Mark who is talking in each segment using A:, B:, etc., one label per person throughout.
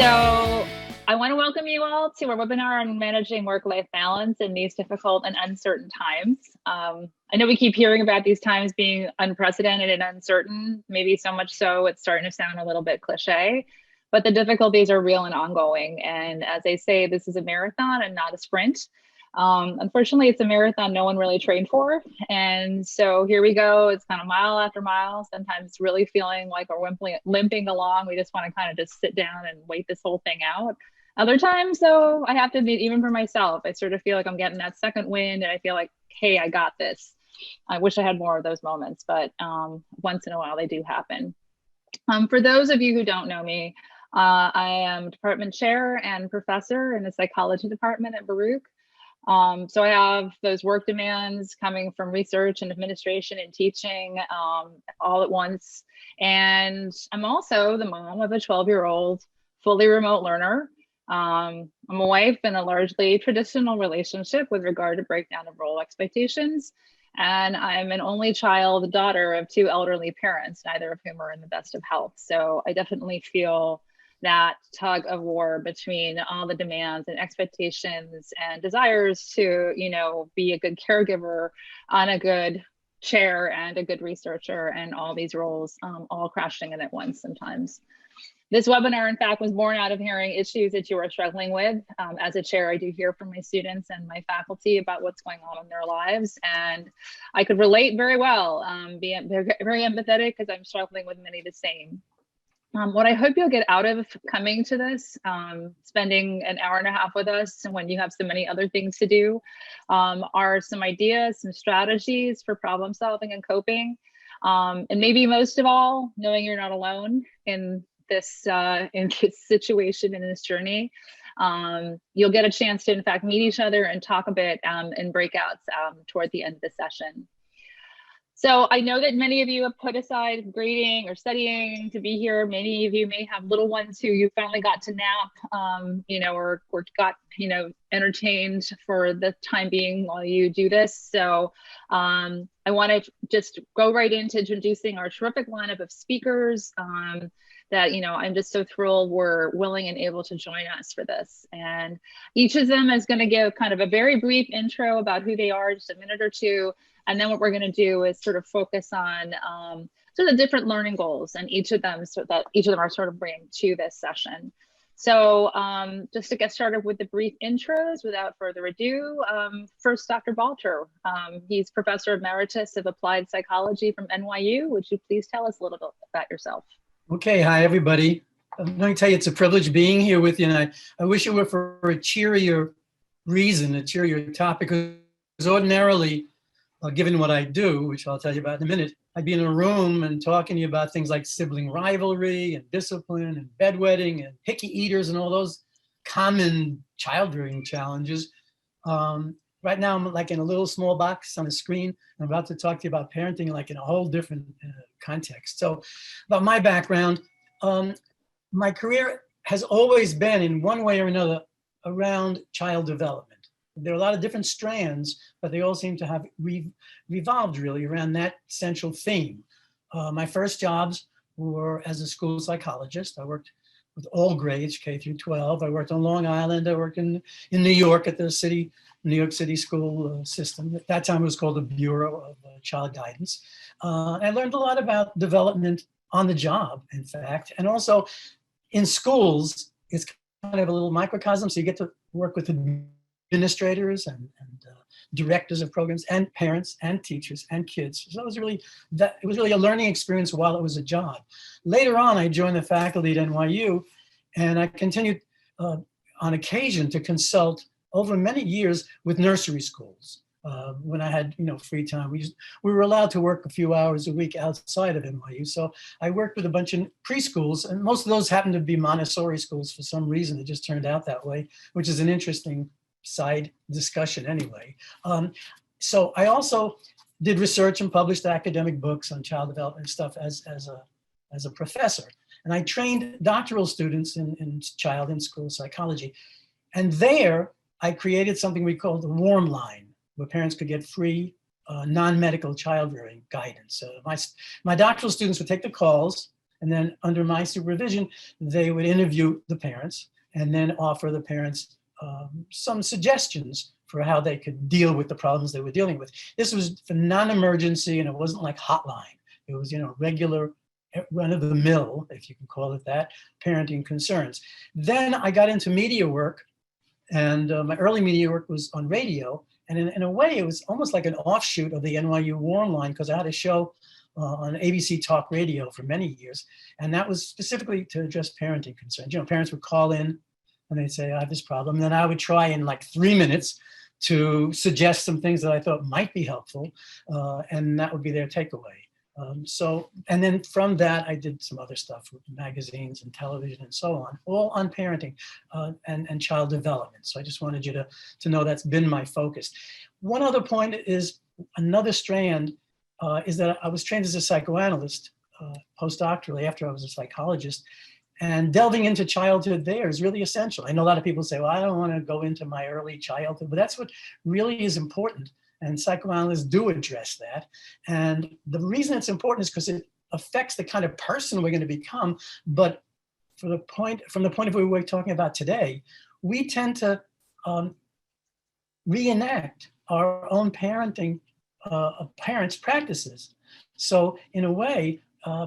A: So I want to welcome you all to our webinar on managing work-life balance in these difficult and uncertain times. I know we keep hearing about these times being unprecedented and uncertain, maybe so much so it's starting to sound a little bit cliche, but the difficulties are real and ongoing. And as they say, this is a marathon and not a sprint. Unfortunately, it's a marathon no one really trained for. And so here we go. It's kind of mile after mile, sometimes really feeling like we're limping along. We just want to kind of just sit down and wait this whole thing out. Other times, though, I have to admit, even for myself, I sort of feel like I'm getting that second wind and I feel like, hey, I got this. I wish I had more of those moments, but once in a while they do happen. For those of you who don't know me, I am department chair and professor in the psychology department at Baruch. So I have those work demands coming from research and administration and teaching all at once. And I'm also the mom of a 12-year-old fully remote learner. I'm a wife in a largely traditional relationship with regard to breakdown of role expectations. And I'm an only child, daughter of two elderly parents, neither of whom are in the best of health. So I definitely feel that tug of war between all the demands and expectations and desires to, be a good caregiver, on a good chair and a good researcher, and all these roles all crashing in at once sometimes. This webinar, in fact, was born out of hearing issues that you are struggling with. As a chair, I do hear from my students and my faculty about what's going on in their lives, and I could relate very well, be very empathetic because I'm struggling with many of the same. What I hope you'll get out of coming to this, spending an hour and a half with us when you have so many other things to do, are some ideas, some strategies for problem solving and coping. And maybe most of all, knowing you're not alone in this situation, in this journey. You'll get a chance to, in fact, meet each other and talk a bit in breakouts toward the end of the session. So I know that many of you have put aside grading or studying to be here. Many of you may have little ones who you finally got to nap, or got, entertained for the time being while you do this. So I want to just go right into introducing our terrific lineup of speakers that, I'm just so thrilled were willing and able to join us for this. And each of them is going to give kind of a very brief intro about who they are, just a minute or two. And then what we're going to do is sort of focus on sort of different learning goals, and each of them, so that each of them are sort of bringing to this session. So just to get started with the brief intros, without further ado, first, Dr. Balter. He's Professor Emeritus of Applied Psychology from NYU. Would you please tell us a little bit about yourself?
B: Okay, hi everybody. I'm going to tell you it's a privilege being here with you, and I wish it were for a cheerier reason, a cheerier topic, because ordinarily, given what I do, which I'll tell you about in a minute, I'd be in a room and talking to you about things like sibling rivalry and discipline and bedwetting and picky eaters and all those common child-rearing challenges. Right now, I'm like in a little small box on a screen. I'm about to talk to you about parenting like in a whole different context. So about my background, my career has always been in one way or another around child development. There are a lot of different strands, but they all seem to have revolved really around that central theme. My first jobs were as a school psychologist. I worked with all grades, K through 12. I worked on Long Island. I worked in New York at the New York City school system. At that time it was called the Bureau of Child Guidance. I learned a lot about development on the job, in fact, and also in schools, it's kind of a little microcosm, so you get to work with administrators and directors of programs and parents and teachers and kids. So it was really a learning experience while it was a job. Later on, I joined the faculty at NYU, and I continued on occasion to consult over many years with nursery schools. When I had free time, we were allowed to work a few hours a week outside of NYU. So I worked with a bunch of preschools, and most of those happened to be Montessori schools for some reason. It just turned out that way, which is an interesting side discussion anyway. So I also did research and published academic books on child development stuff as a professor. And I trained doctoral students in child and school psychology. And there I created something we called the Warm Line, where parents could get free non-medical child rearing guidance. So my doctoral students would take the calls And then under my supervision, they would interview the parents and then offer the parents some suggestions for how they could deal with the problems they were dealing with. This was for non-emergency, and it wasn't like hotline. It was, regular run-of-the-mill, if you can call it that, parenting concerns. Then I got into media work, and my early media work was on radio. And in a way, it was almost like an offshoot of the NYU Warm Line, because I had a show on ABC Talk Radio for many years. And that was specifically to address parenting concerns. Parents would call in and they'd say, I have this problem. And then I would try in like 3 minutes to suggest some things that I thought might be helpful. And that would be their takeaway. And then from that, I did some other stuff with magazines and television and so on, all on parenting and child development. So I just wanted you to know that's been my focus. One other point is another strand is that I was trained as a psychoanalyst postdoctorally after I was a psychologist. And delving into childhood there is really essential. I know a lot of people say, well, I don't want to go into my early childhood, but that's what really is important. And psychoanalysts do address that. And the reason it's important is because it affects the kind of person we're going to become. But from the point of view we're talking about today, we tend to reenact our own parenting, parents' practices. So in a way,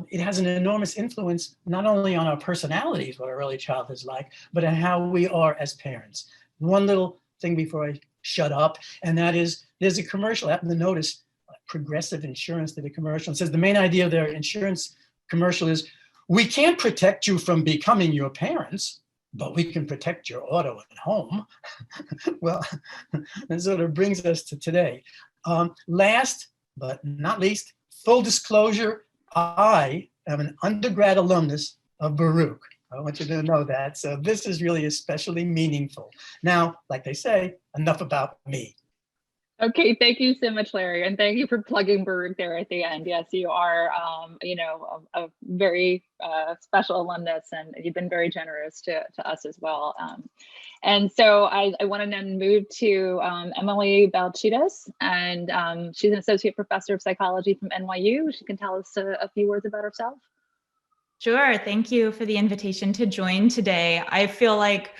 B: it has an enormous influence, not only on our personalities, what our early childhood is like, but on how we are as parents. One little thing before I shut up, and that is, there's a commercial, I happen to notice, Progressive Insurance did a commercial. It says the main idea of their insurance commercial is, we can't protect you from becoming your parents, but we can protect your auto at home. Well, that sort of brings us to today. Last but not least, full disclosure, I am an undergrad alumnus of Baruch. I want you to know that. So this is really especially meaningful. Now, like they say, enough about me.
A: Okay, thank you so much, Larry, and thank you for plugging Baruch there at the end. Yes, you are, a very special alumnus, and you've been very generous to us as well. And so I want to then move to Emily Balcites, and she's an associate professor of psychology from NYU. She can tell us a few words about herself.
C: Sure. Thank you for the invitation to join today. I feel like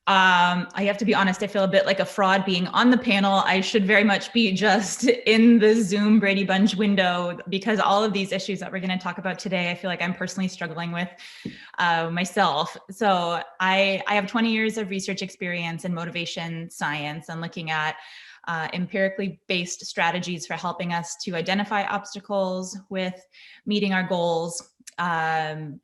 C: I have to be honest, I feel a bit like a fraud being on the panel. I should very much be just in the Zoom Brady Bunch window, because all of these issues that we're going to talk about today, I feel like I'm personally struggling with myself. So I have 20 years of research experience in motivation science and looking at empirically based strategies for helping us to identify obstacles with meeting our goals, and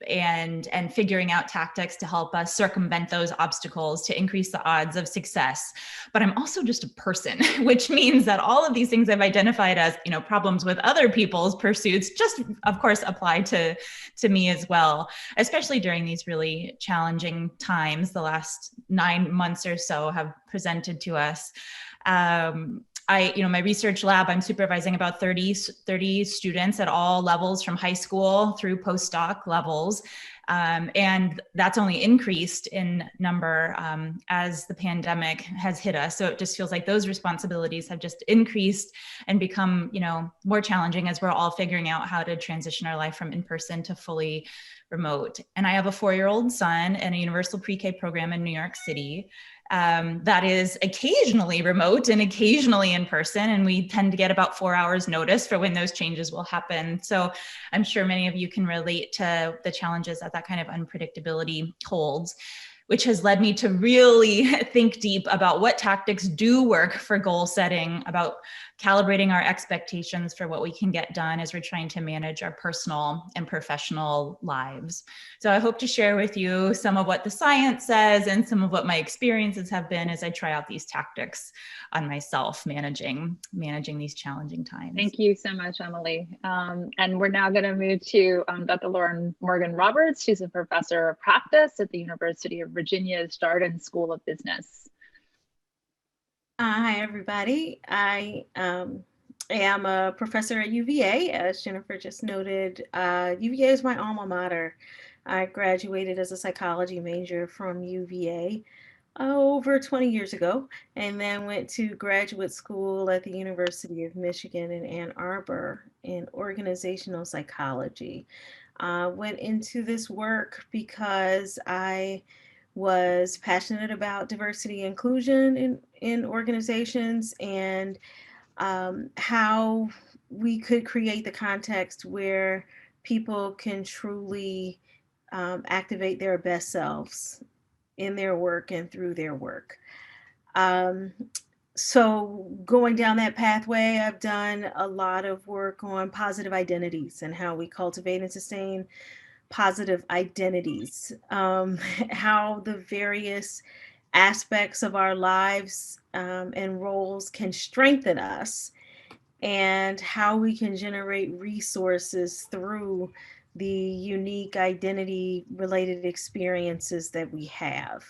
C: figuring out tactics to help us circumvent those obstacles to increase the odds of success. But I'm also just a person, which means that all of these things I've identified as, problems with other people's pursuits just, of course, apply to me as well, especially during these really challenging times. The last 9 months or so have presented to us. My research lab, I'm supervising about 30 students at all levels from high school through postdoc levels. And that's only increased in number as the pandemic has hit us. So it just feels like those responsibilities have just increased and become, more challenging as we're all figuring out how to transition our life from in-person to fully remote. And I have a 4-year-old son in a universal pre-K program in New York City. That is occasionally remote and occasionally in person. And we tend to get about 4 hours notice for when those changes will happen. So I'm sure many of you can relate to the challenges that kind of unpredictability holds, which has led me to really think deep about what tactics do work for goal setting, about calibrating our expectations for what we can get done as we're trying to manage our personal and professional lives. So I hope to share with you some of what the science says and some of what my experiences have been as I try out these tactics on myself, managing these challenging times.
A: Thank you so much, Emily. And we're now going to move to Dr. Lauren Morgan Roberts. She's a professor of practice at the University of Virginia's Darden School of Business.
D: Hi, everybody. I am a professor at UVA, as Jennifer just noted. UVA is my alma mater. I graduated as a psychology major from UVA over 20 years ago, and then went to graduate school at the University of Michigan in Ann Arbor in organizational psychology. Went into this work because I was passionate about diversity and inclusion in organizations, and how we could create the context where people can truly activate their best selves in their work and through their work. So going down that pathway, I've done a lot of work on positive identities and how we cultivate and sustain positive identities, how the various aspects of our lives and roles can strengthen us, and how we can generate resources through the unique identity related experiences that we have.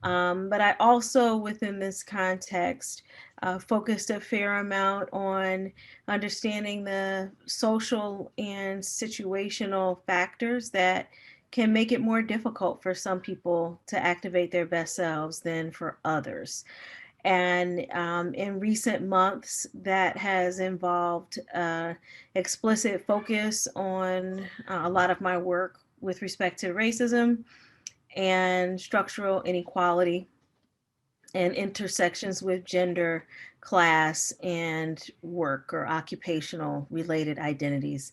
D: But I also, within this context, focused a fair amount on understanding the social and situational factors that can make it more difficult for some people to activate their best selves than for others. And in recent months, that has involved explicit focus on a lot of my work with respect to racism and structural inequality and intersections with gender, class, and work or occupational related identities.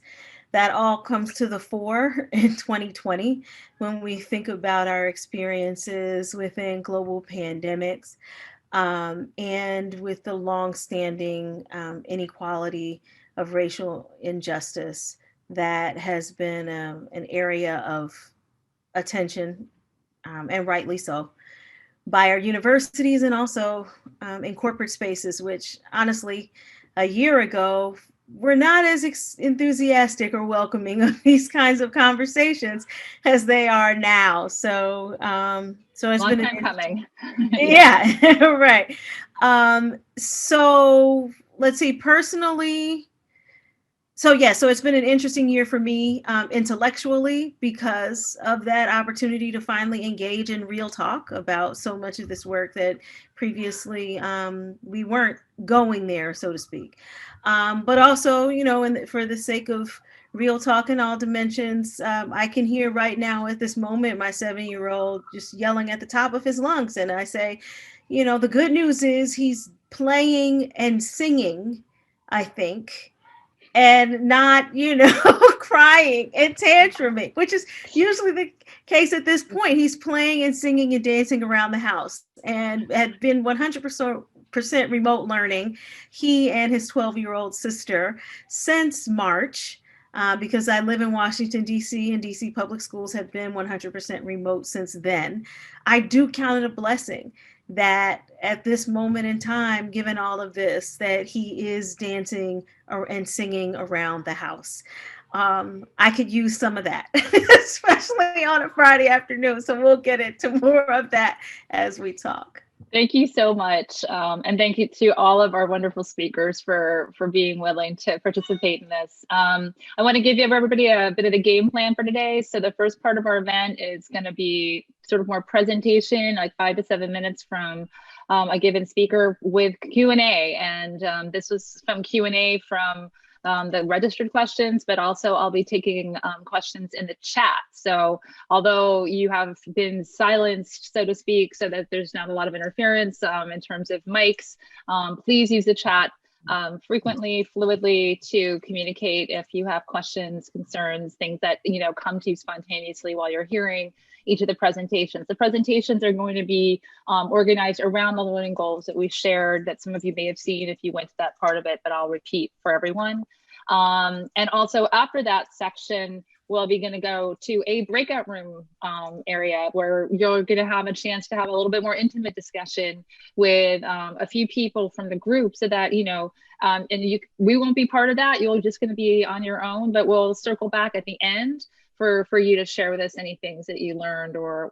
D: That all comes to the fore in 2020 when we think about our experiences within global pandemics, and with the longstanding inequality of racial injustice that has been an area of attention, and rightly so, by our universities and also in corporate spaces, which honestly, a year ago, were not as enthusiastic or welcoming of these kinds of conversations as they are now. So, so it's
A: Long
D: been
A: time coming.
D: yeah, right. So let's see, personally, so it's been an interesting year for me intellectually because of that opportunity to finally engage in real talk about so much of this work that previously we weren't going there, so to speak. But also, for the sake of real talk in all dimensions, I can hear right now at this moment my 7-year-old just yelling at the top of his lungs. And I say, the good news is he's playing and singing, I think, and not, crying and tantruming, which is usually the case at this point. He's playing and singing and dancing around the house and had been 100% remote learning, he and his 12-year-old sister, since March. Because I live in Washington, D.C., and D.C. public schools have been 100% remote since then. I do count it a blessing that at this moment in time, given all of this, that he is dancing and singing around the house. I could use some of that, especially on a Friday afternoon. So we'll get into more of that as we talk.
A: Thank you so much. And thank you to all of our wonderful speakers for being willing to participate in this. I want to give everybody a bit of the game plan for today. So the first part of our event is going to be sort of more presentation, like 5 to 7 minutes from a given speaker with Q&A. And this was from Q&A from the registered questions, but also I'll be taking questions in the chat. So although you have been silenced, so to speak, so that there's not a lot of interference in terms of mics, please use the chat frequently, fluidly to communicate if you have questions, concerns, things that come to you spontaneously while you're hearing each of the presentations. The presentations are going to be organized around the learning goals that we shared that some of you may have seen if you went to that part of it, but I'll repeat for everyone. And also after that section, we'll be going to go to a breakout room area where you're going to have a chance to have a little bit more intimate discussion with a few people from the group so that, we won't be part of that. You're just going to be on your own, but we'll circle back at the end for you to share with us any things that you learned or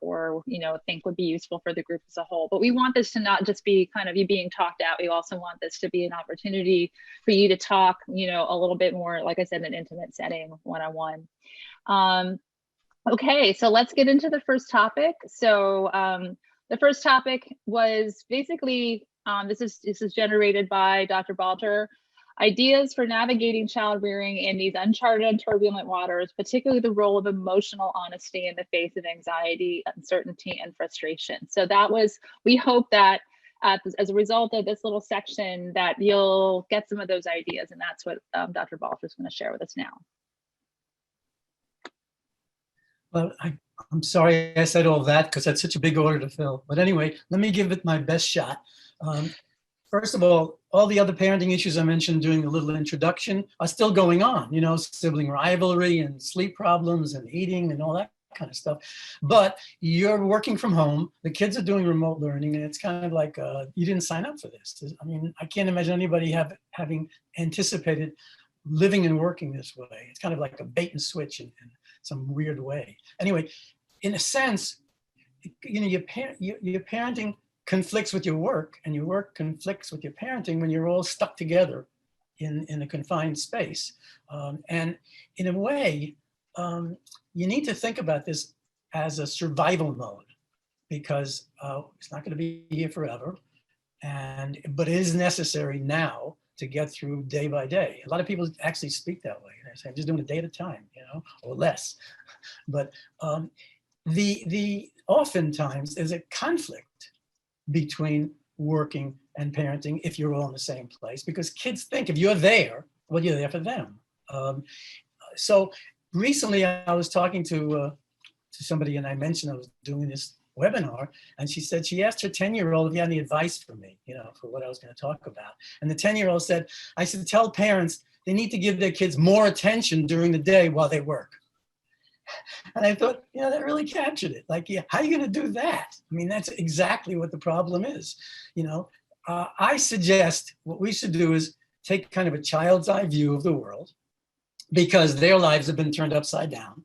A: think would be useful for the group as a whole. But we want this to not just be kind of you being talked at. We also want this to be an opportunity for you to talk, a little bit more, like I said, in an intimate setting, one-on-one. Okay, so let's get into the first topic. So the first topic was basically, this is generated by Dr. Balter. ideas for navigating child rearing in these uncharted and turbulent waters, particularly the role of emotional honesty in the face of anxiety, uncertainty, and frustration. So that was, we hope that as a result of this little section that you'll get some of those ideas, and that's what Dr. Balter is going to share with us now.
B: Well, I'm sorry I said all that because that's such a big order to fill. But anyway, let me give it my best shot. First of all the other parenting issues I mentioned during the little introduction are still going on, you know, sibling rivalry and sleep problems and eating and all that kind of stuff. But you're working from home, the kids are doing remote learning, and it's kind of like, you didn't sign up for this. I mean, I can't imagine anybody having anticipated living and working this way. It's kind of like a bait and switch in some weird way. Anyway, in a sense, you know, your parenting conflicts with your work, and your work conflicts with your parenting when you're all stuck together in a confined space. And in a way, you need to think about this as a survival mode, because it's not going to be here forever, but it is necessary now to get through day by day. A lot of people actually speak that way. They say, I'm just doing a day at a time, you know, or less. But the oftentimes there's a conflict between working and parenting if you're all in the same place, because kids think if you're there, well, you're there for them. So recently I was talking to somebody, and I mentioned I was doing this webinar, and she said she asked her 10-year-old if he had any advice for me, you know, for what I was going to talk about. And the 10-year-old said, I should tell parents they need to give their kids more attention during the day while they work. And I thought, you know, that really captured it. Like, yeah, how are you going to do that? I mean, that's exactly what the problem is. You know, I suggest what we should do is take kind of a child's eye view of the world, because their lives have been turned upside down.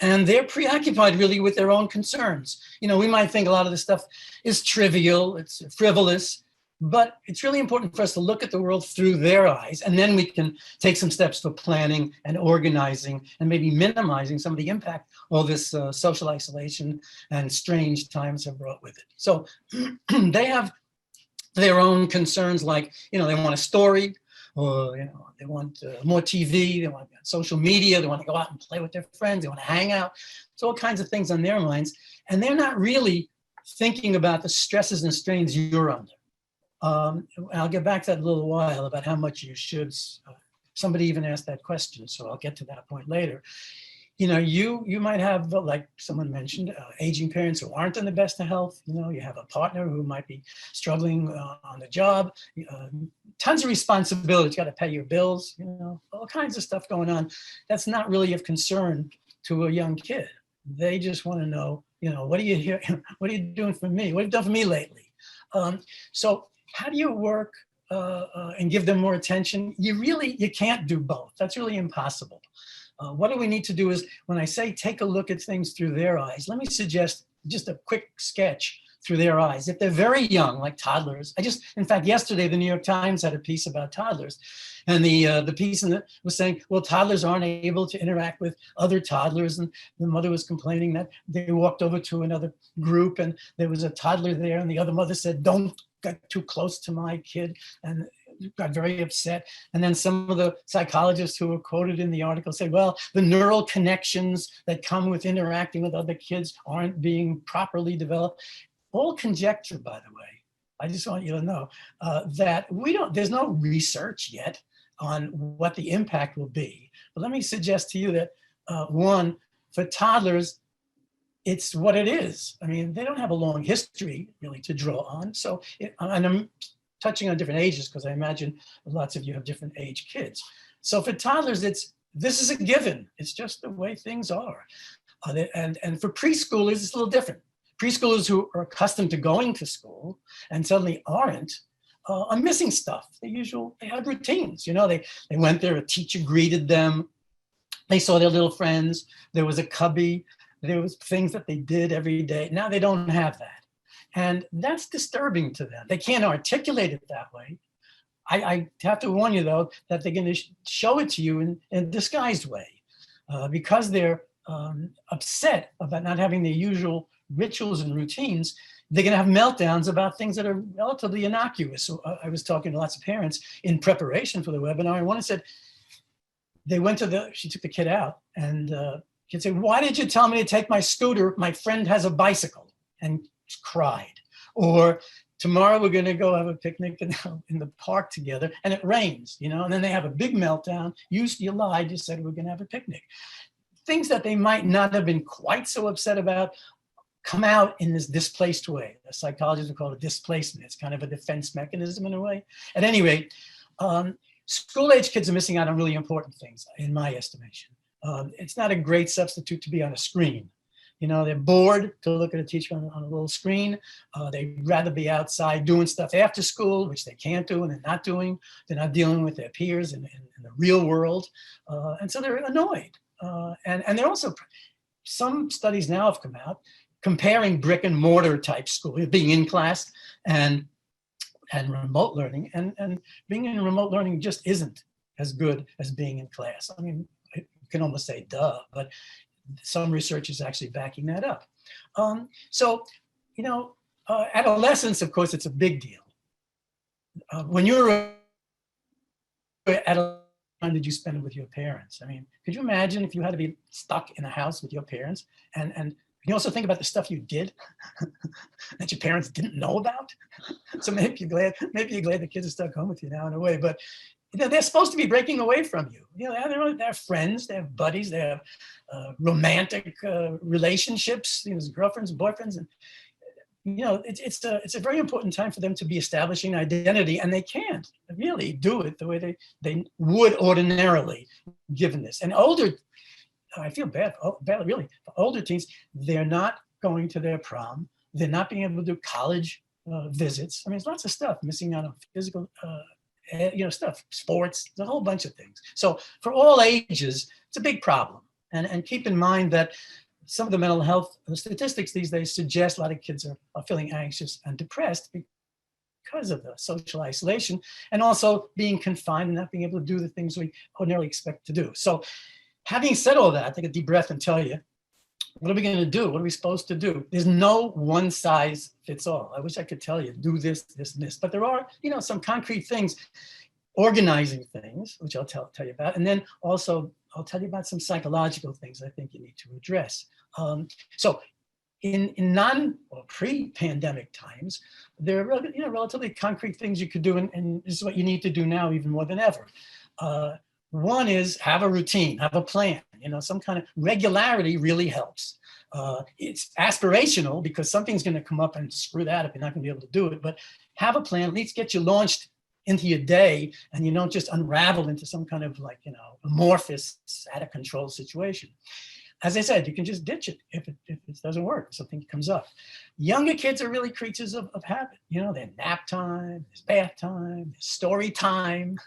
B: And they're preoccupied really with their own concerns. You know, we might think a lot of this stuff is trivial, it's frivolous, but it's really important for us to look at the world through their eyes, and then we can take some steps for planning and organizing and maybe minimizing some of the impact all this social isolation and strange times have brought with it. So they have their own concerns, like, you know, they want a story, or, you know, they want more TV, they want social media, they want to go out and play with their friends, they want to hang out. It's all kinds of things on their minds, and they're not really thinking about the stresses and strains you're under. I'll get back to that in a little while about how much you should. Somebody even asked that question, so I'll get to that point later. You know, you might have, like someone mentioned, aging parents who aren't in the best of health. You know, you have a partner who might be struggling on the job, tons of responsibility. You got to pay your bills, you know, all kinds of stuff going on. That's not really of concern to a young kid. They just want to know, you know, what are you here? What are you doing for me? What have you done for me lately? So how do you work and give them more attention? You can't do both. That's really impossible. What do we need to do is, when I say take a look at things through their eyes, let me suggest just a quick sketch through their eyes. If they're very young, like toddlers, in fact, yesterday, the New York Times had a piece about toddlers. And the piece in it was saying, well, toddlers aren't able to interact with other toddlers. And the mother was complaining that they walked over to another group and there was a toddler there. And the other mother said, don't get too close to my kid. And got very upset. And then some of the psychologists who were quoted in the article said, well, the neural connections that come with interacting with other kids aren't being properly developed. All conjecture, by the way. I just want you to know that there's no research yet on what the impact will be. But let me suggest to you that one, for toddlers, it's what it is. I mean, they don't have a long history really to draw on. So, and I'm touching on different ages because I imagine lots of you have different age kids. So for toddlers, this is a given. It's just the way things are. And for preschoolers, it's a little different. Preschoolers who are accustomed to going to school and suddenly aren't, are missing stuff. They have routines. You know, they went there, a teacher greeted them. They saw their little friends. There was a cubby. There was things that they did every day. Now they don't have that. And that's disturbing to them. They can't articulate it that way. I have to warn you, though, that they're going to show it to you in a disguised way because they're upset about not having their usual rituals and routines. they're going to have meltdowns about things that are relatively innocuous. So I was talking to lots of parents in preparation for the webinar, and one said, she took the kid out, and the kid said, "Why did you tell me to take my scooter? My friend has a bicycle," and cried. Or, "Tomorrow we're going to go have a picnic in the park together, and it rains," and then they have a big meltdown. You lied, you said we're going to have a picnic. Things that they might not have been quite so upset about come out in this displaced way. The psychologists would call it displacement. It's kind of a defense mechanism in a way. At any rate, school-age kids are missing out on really important things, in my estimation. It's not a great substitute to be on a screen. They're bored to look at a teacher on a little screen. They'd rather be outside doing stuff after school, which they can't do and they're not doing. They're not dealing with their peers in the real world. And so they're annoyed. And they're also, some studies now have come out comparing brick and mortar type school, being in class and remote learning. And being in remote learning just isn't as good as being in class. I mean, you can almost say duh, but some research is actually backing that up. Adolescence, of course, it's a big deal. When you're adolescent, how did you spend it with your parents? I mean, could you imagine if you had to be stuck in a house with your parents? And you also think about the stuff you did that your parents didn't know about. So maybe you're glad the kids are stuck home with you now in a way, but they're supposed to be breaking away from you. They have friends, they have buddies, they have romantic relationships, girlfriends, boyfriends, and it's a very important time for them to be establishing identity, and they can't really do it the way they would ordinarily, given this. And older, I feel bad really, for older teens, they're not going to their prom, they're not being able to do college visits. I mean, there's lots of stuff missing out on physical stuff, sports, a whole bunch of things. So for all ages, it's a big problem. And keep in mind that some of the mental health statistics these days suggest a lot of kids are feeling anxious and depressed because of the social isolation and also being confined and not being able to do the things we ordinarily expect to do. So having said all that, take a deep breath and tell you, what are we going to do? What are we supposed to do? There's no one size fits all. I wish I could tell you, do this, this, and this. But there are, some concrete things, organizing things, which I'll tell you about. And then also, I'll tell you about some psychological things I think you need to address. So in non or pre-pandemic times, there are relatively concrete things you could do. And this is what you need to do now even more than ever. One is have a routine, have a plan. Some kind of regularity really helps. It's aspirational because something's going to come up and screw that up. You're not going to be able to do it, but have a plan, at least get you launched into your day and you don't just unravel into some kind of amorphous, out of control situation. As I said, you can just ditch it if it doesn't work, if something comes up. Younger kids are really creatures of habit. There's nap time, there's bath time, there's story time.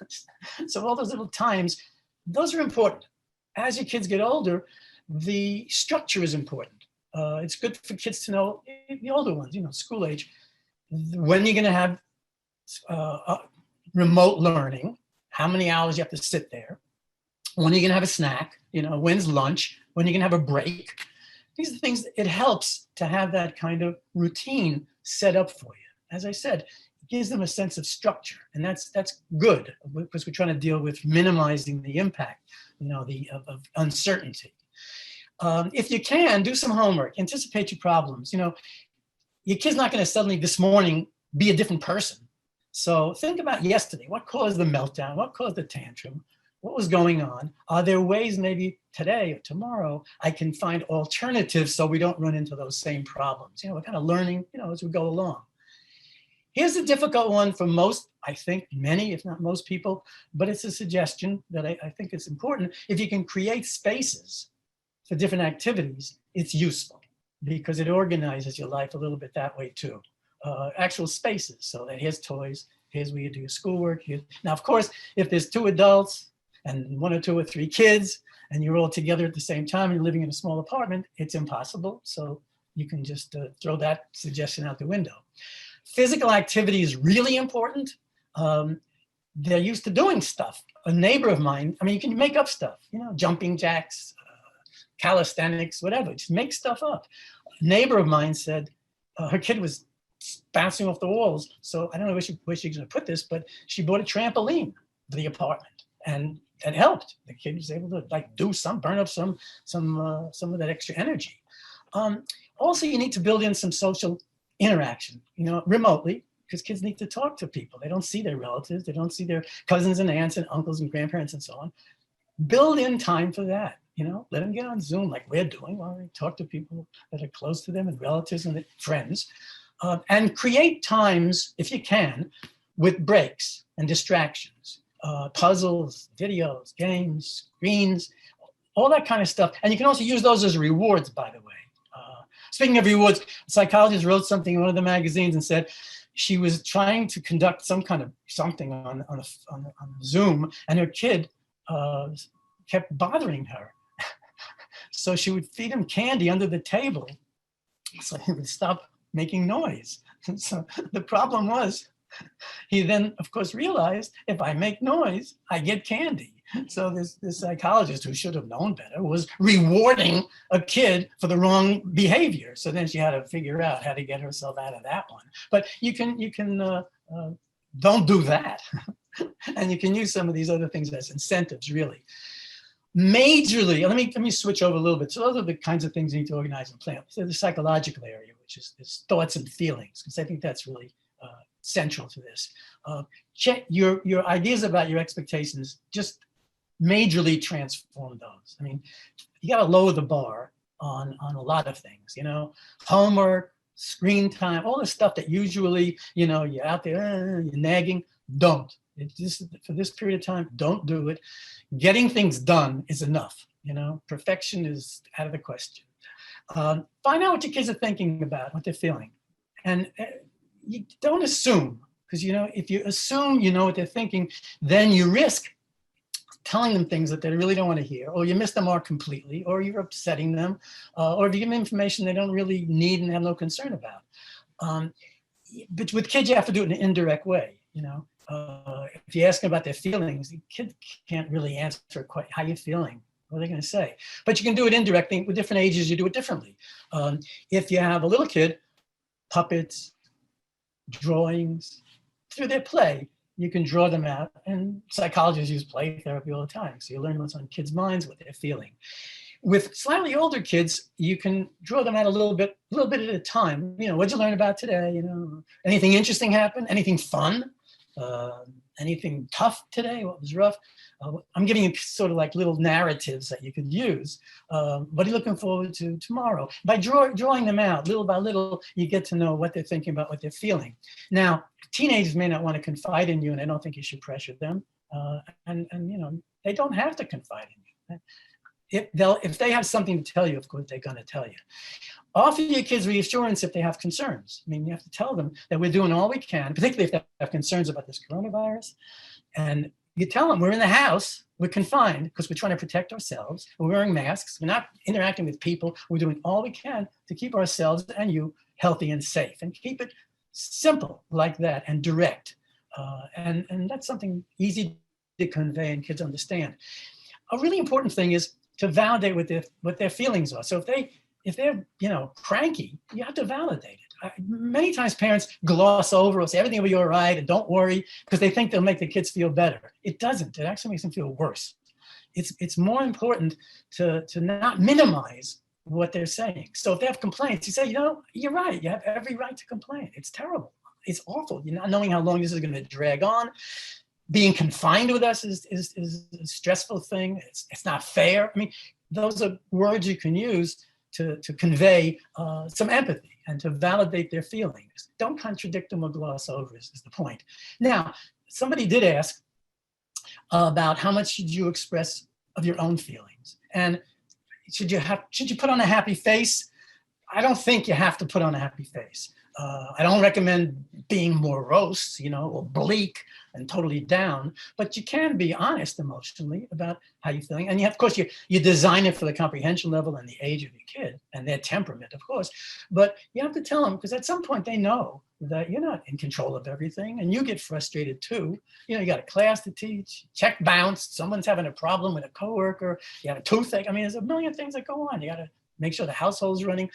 B: So all those little times, those are important. As your kids get older, the structure is important. It's good for kids to know, the older ones, school age, when you're going to have remote learning, how many hours you have to sit there, when you're going to have a snack, when's lunch, when you're going to have a break. These are things, it helps to have that kind of routine set up for you. As I said, it gives them a sense of structure, and that's good because we're trying to deal with minimizing the impact, of uncertainty. If you can, do some homework, anticipate your problems. Your kid's not going to suddenly this morning be a different person. So think about yesterday. What caused the meltdown? What caused the tantrum? What was going on? Are there ways maybe today or tomorrow I can find alternatives so we don't run into those same problems? We're kind of learning, as we go along. Here's a difficult one for most, I think many, if not most people, but it's a suggestion that I think it's important. If you can create spaces for different activities, it's useful because it organizes your life a little bit that way too. Actual spaces, so that here's toys, here's where you do your schoolwork. Now, of course, if there's 2 adults and 1 or 2 or 3 kids, and you're all together at the same time and you're living in a small apartment, it's impossible. So you can just throw that suggestion out the window. Physical activity is really important. They're used to doing stuff. A neighbor of mine, you can make up stuff, jumping jacks, calisthenics, whatever, just make stuff up. A neighbor of mine said her kid was bouncing off the walls. So I don't know where she's going to put this, but she bought a trampoline for the apartment, and it helped. The kid was able to like burn up some of that extra energy. Also, you need to build in some social interaction, remotely, because kids need to talk to people. They don't see their relatives. They don't see their cousins and aunts and uncles and grandparents and so on. Build in time for that. Let them get on Zoom like we're doing while we talk to people that are close to them and relatives and friends. And create times, if you can, with breaks and distractions, puzzles, videos, games, screens, all that kind of stuff. And you can also use those as rewards, by the way. Speaking of rewards, a psychologist wrote something in one of the magazines and said she was trying to conduct some kind of something on Zoom, and her kid kept bothering her. So she would feed him candy under the table so he would stop making noise. And so the problem was, he then, of course, realized if I make noise, I get candy. So this psychologist, who should have known better, was rewarding a kid for the wrong behavior. So then she had to figure out how to get herself out of that one. But you can don't do that. And you can use some of these other things as incentives, really. Majorly, let me switch over a little bit. So those are the kinds of things you need to organize and plan. So the psychological area, which is thoughts and feelings, because I think that's really central to this. Check your ideas about your expectations, just majorly transform those. I mean, you got to lower the bar on a lot of things, homework, screen time, all the stuff that usually, you're out there, you're nagging. Don't. For this period of time, don't do it. Getting things done is enough. Perfection is out of the question. Find out what your kids are thinking about, what they're feeling. And you don't assume, because, if you assume you know what they're thinking, then you risk telling them things that they really don't want to hear, or you miss the mark completely, or you're upsetting them, or if you give them information they don't really need and have no concern about. But with kids, you have to do it in an indirect way, if you ask them about their feelings, the kid can't really answer quite how you're feeling. What are they going to say? But you can do it indirectly. With different ages, you do it differently. If you have a little kid, puppets, drawings, through their play, you can draw them out. And psychologists use play therapy all the time. So you learn what's on kids' minds, what they're feeling. With slightly older kids, you can draw them out a little bit at a time. What'd you learn about today? Anything interesting happen? Anything fun? Anything tough today? What was rough? I'm giving you sort of like little narratives that you could use. What are you looking forward to tomorrow? By drawing them out little by little, you get to know what they're thinking about, what they're feeling. Now, teenagers may not want to confide in you, and I don't think you should pressure them. And they don't have to confide in you. If they have something to tell you, of course, they're going to tell you. Offer your kids reassurance if they have concerns. I mean, you have to tell them that we're doing all we can, particularly if they have concerns about this coronavirus. And you tell them we're in the house, we're confined because we're trying to protect ourselves. We're wearing masks. We're not interacting with people. We're doing all we can to keep ourselves and you healthy and safe, and keep it simple like that and direct. And that's something easy to convey and kids understand. A really important thing is to validate what their feelings are. So if they're cranky, you have to validate it. Many times parents gloss over or say everything will be all right and don't worry because they think they'll make the kids feel better. It doesn't. It actually makes them feel worse. It's more important to not minimize what they're saying. So if they have complaints, you say, you're right. You have every right to complain. It's terrible. It's awful. You're not knowing how long this is going to drag on. Being confined with us is a stressful thing. It's not fair. I mean, those are words you can use to convey some empathy and to validate their feelings. Don't contradict them or gloss over is the point. Now, somebody did ask about how much should you express of your own feelings, and should you put on a happy face? I don't think you have to put on a happy face. I don't recommend being morose, or bleak and totally down, but you can be honest emotionally about how you're feeling. And of course, you design it for the comprehension level and the age of your kid and their temperament, of course. But you have to tell them, because at some point they know that you're not in control of everything and you get frustrated too. You got a class to teach, check bounced, someone's having a problem with a coworker, you have a toothache. I mean, there's a million things that go on. You got to make sure the household's running.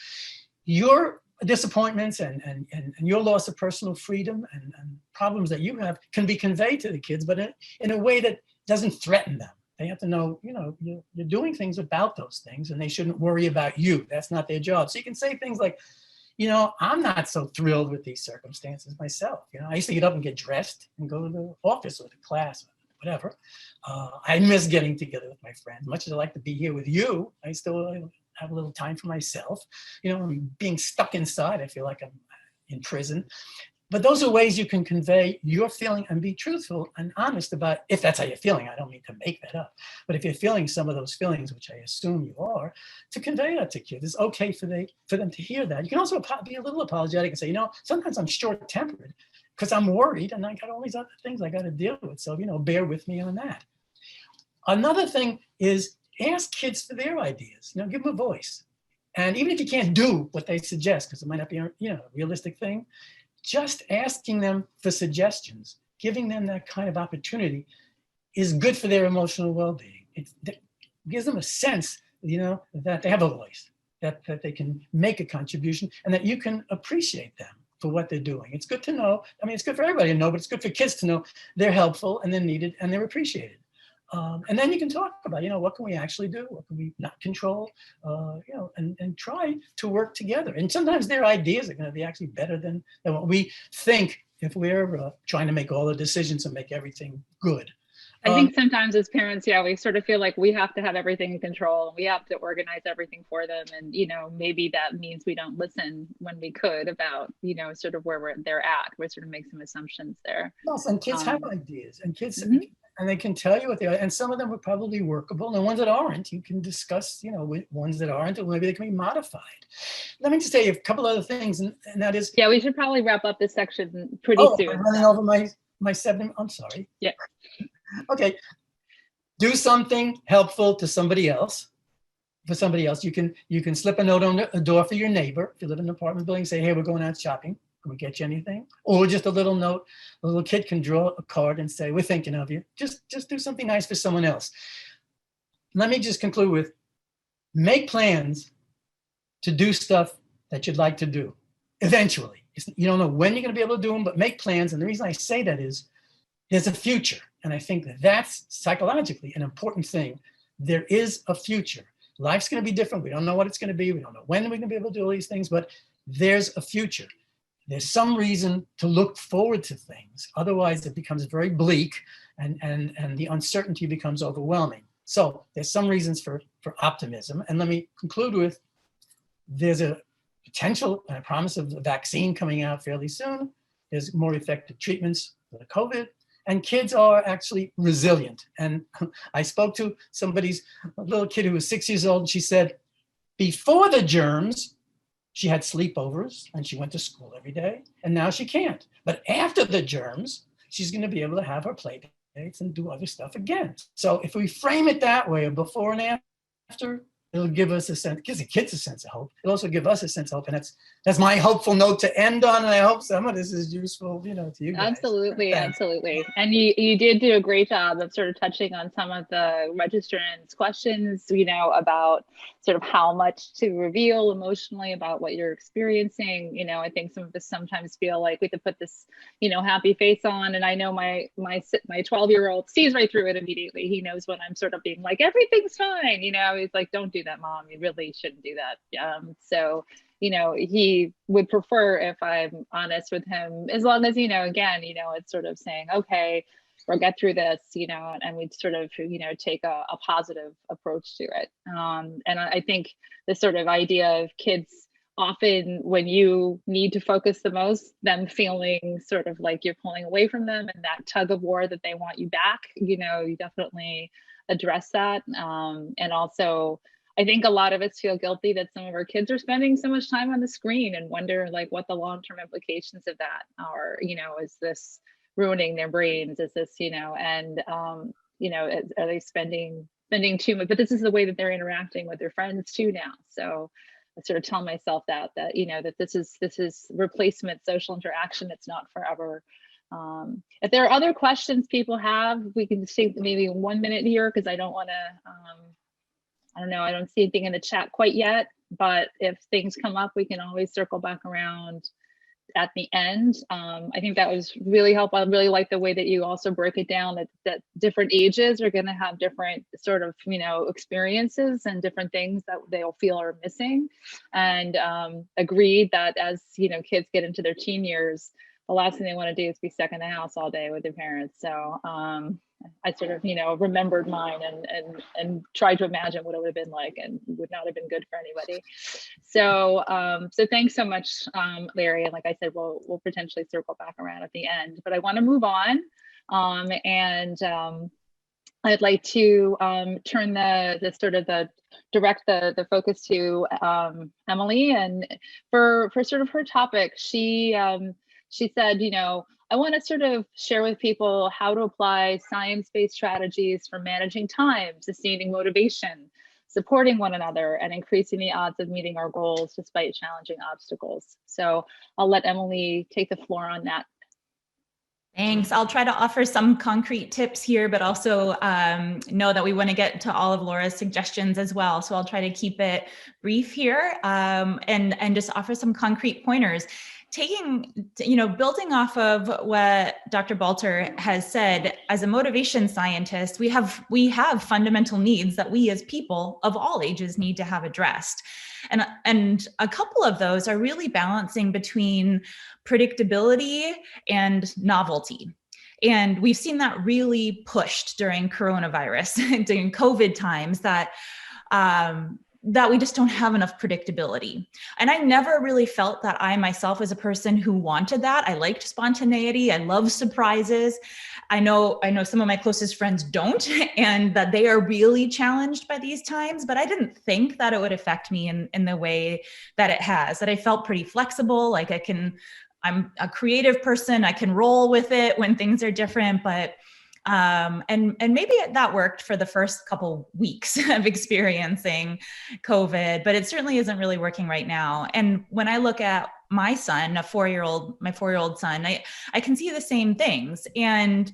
B: Your disappointments and your loss of personal freedom and problems that you have can be conveyed to the kids, but in a way that doesn't threaten them. They have to know, you're doing things about those things and they shouldn't worry about you. That's not their job. So you can say things like, I'm not so thrilled with these circumstances myself. I used to get up and get dressed and go to the office or the class, whatever. I miss getting together with my friends. Much as I like to be here with you, I still have a little time for myself. Being stuck inside, I feel like I'm in prison. But those are ways you can convey your feeling and be truthful and honest about if that's how you're feeling. I don't mean to make that up. But if you're feeling some of those feelings, which I assume you are, to convey that to kids. It's okay for them to hear that. You can also be a little apologetic and say, sometimes I'm short-tempered because I'm worried and I got all these other things I got to deal with. So, bear with me on that. Another thing is ask kids for their ideas. Give them a voice. And even if you can't do what they suggest, because it might not be a realistic thing, just asking them for suggestions, giving them that kind of opportunity is good for their emotional well-being. It gives them a sense, that they have a voice, that they can make a contribution and that you can appreciate them for what they're doing. It's good to know. I mean, it's good for everybody to know, but it's good for kids to know they're helpful and they're needed and they're appreciated. And then you can talk about, what can we actually do? What can we not control? And try to work together. And sometimes their ideas are going to be actually better than what we think if we're trying to make all the decisions and make everything good.
A: I think sometimes as parents, we sort of feel like we have to have everything in control and we have to organize everything for them. And, maybe that means we don't listen when we could about, sort of where they're at. We sort of make some assumptions there.
B: Yes, and kids have ideas and kids, and they can tell you what they are. And some of them are probably workable. And the ones that aren't, you can discuss, with ones that aren't, or maybe they can be modified. Let me just say a couple other things. And that is.
A: Yeah, we should probably wrap up this section pretty soon.
B: I'm running over my 7. I'm sorry.
A: Yeah.
B: Okay. Do something helpful to somebody else. For somebody else, you can slip a note on a door for your neighbor. If you live in an apartment building, say, hey, we're going out shopping. Can we get you anything? Or just a little note. A little kid can draw a card and say, we're thinking of you. Just do something nice for someone else. Let me just conclude with, make plans to do stuff that you'd like to do eventually. You don't know when you're going to be able to do them, but make plans. And the reason I say that is there's a future. And I think that's psychologically an important thing. There is a future. Life's going to be different. We don't know what it's going to be. We don't know when we're going to be able to do all these things, but there's a future. There's some reason to look forward to things. Otherwise, it becomes very bleak and the uncertainty becomes overwhelming. So there's some reasons for optimism. And let me conclude with, there's a potential and a promise of a vaccine coming out fairly soon. There's more effective treatments for the COVID. And kids are actually resilient. And I spoke to somebody's little kid who was 6 years old, and she said, before the germs, she had sleepovers and she went to school every day, and now she can't. But after the germs, she's going to be able to have her play dates and do other stuff again. So if we frame it that way, before and after, it'll give us a sense, gives the kids a sense of hope. It'll also give us a sense of hope. And that's my hopeful note to end on. And I hope some of this is useful, to you guys.
A: Absolutely.
B: Thanks.
A: Absolutely. And you did do a great job of sort of touching on some of the registrants' questions, about sort of how much to reveal emotionally about what you're experiencing. I think some of us sometimes feel like we have to put this, happy face on. And I know my 12-year-old sees right through it immediately. He knows when I'm sort of being like, everything's fine. He's like, don't do that, Mom. You really shouldn't do that. So, he would prefer if I'm honest with him, as long as, again, it's sort of saying, okay, we'll get through this, and we'd sort of, take a positive approach to it. And I think this sort of idea of kids often, when you need to focus the most, them feeling sort of like you're pulling away from them and that tug of war that they want you back, you definitely address that. And also, I think a lot of us feel guilty that some of our kids are spending so much time on the screen and wonder like what the long-term implications of that are. Is this ruining their brains? Is this, are they spending too much? But this is the way that they're interacting with their friends too now. So I sort of tell myself that this is replacement social interaction. It's not forever. If there are other questions people have, we can just take maybe 1 minute here, because I don't want to, I don't know, I don't see anything in the chat quite yet. But if things come up, we can always circle back around at the end. I think that was really helpful. I really like the way that you also break it down that different ages are going to have different sort of, experiences and different things that they'll feel are missing. And agreed that as, kids get into their teen years, the last thing they want to do is be stuck in the house all day with their parents. So I sort of, remembered mine and tried to imagine what it would have been like, and would not have been good for anybody. So so thanks so much, Larry. And like I said, we'll potentially circle back around at the end, but I want to move on. I'd like to turn direct the focus to Emily, and for sort of her topic. She said, I want to sort of share with people how to apply science-based strategies for managing time, sustaining motivation, supporting one another, and increasing the odds of meeting our goals despite challenging obstacles. So I'll let Emily take the floor on that.
C: Thanks. I'll try to offer some concrete tips here, but also know that we want to get to all of Laura's suggestions as well. So I'll try to keep it brief here and just offer some concrete pointers. Building off of what Dr. Balter has said, as a motivation scientist, we have fundamental needs that we as people of all ages need to have addressed. And a couple of those are really balancing between predictability and novelty. And we've seen that really pushed during coronavirus, during COVID times, that we just don't have enough predictability. And I never really felt that I myself was a person who wanted that. I liked spontaneity. I love surprises. I know some of my closest friends don't, and that they are really challenged by these times, but I didn't think that it would affect me in the way that it has, that I felt pretty flexible. Like I'm a creative person. I can roll with it when things are different, but and maybe that worked for the first couple weeks of experiencing COVID, but it certainly isn't really working right now. And when I look at my son, my 4-year-old son, I can see the same things. And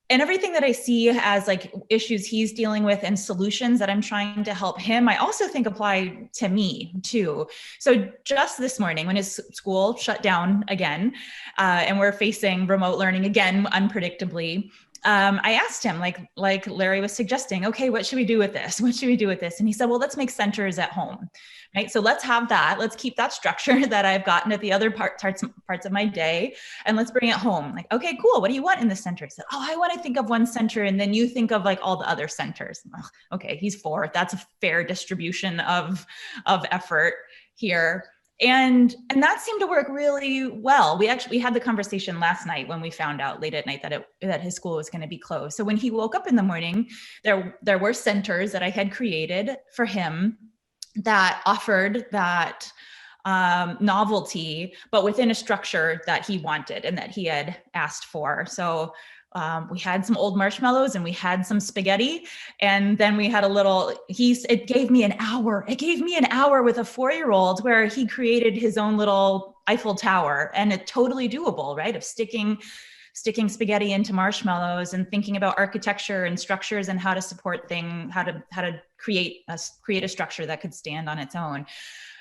C: everything that I see as like issues he's dealing with and solutions that I'm trying to help him, I also think apply to me too. So just this morning when his school shut down again, and we're facing remote learning again, unpredictably, I asked him, like Larry was suggesting, okay, what should we do with this? What should we do with this? And he said, well, let's make centers at home, right? So let's have that. Let's keep that structure that I've gotten at the other parts of my day, and let's bring it home. Like, okay, cool. What do you want in the center? He said, oh, I want to think of one center, and then you think of like all the other centers. Oh, okay, he's 4. That's a fair distribution of effort here. And that seemed to work really well. We had the conversation last night when we found out late at night that his school was going to be closed. So when he woke up in the morning, there were centers that I had created for him that offered that novelty, but within a structure that he wanted and that he had asked for. So we had some old marshmallows and we had some spaghetti, and then we had it gave me an hour with a 4-year-old where he created his own little Eiffel Tower, and it's totally doable, right? Of sticking spaghetti into marshmallows and thinking about architecture and structures and how to support how to create a structure that could stand on its own.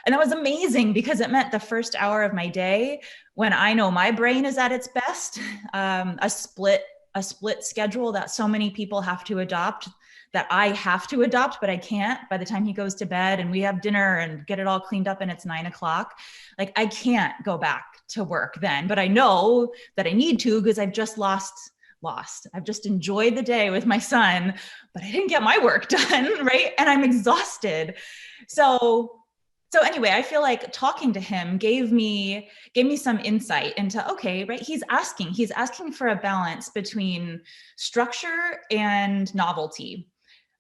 C: And that was amazing because it meant the first hour of my day, when I know my brain is at its best, a split schedule that so many people have to adopt, that I have to adopt, but I can't by the time he goes to bed and we have dinner and get it all cleaned up and it's 9 o'clock. Like, I can't go back to work then, but I know that I need to, because I've just I've just enjoyed the day with my son, but I didn't get my work done, right? And I'm exhausted. So anyway, I feel like talking to him gave me some insight into, okay, right? He's asking for a balance between structure and novelty.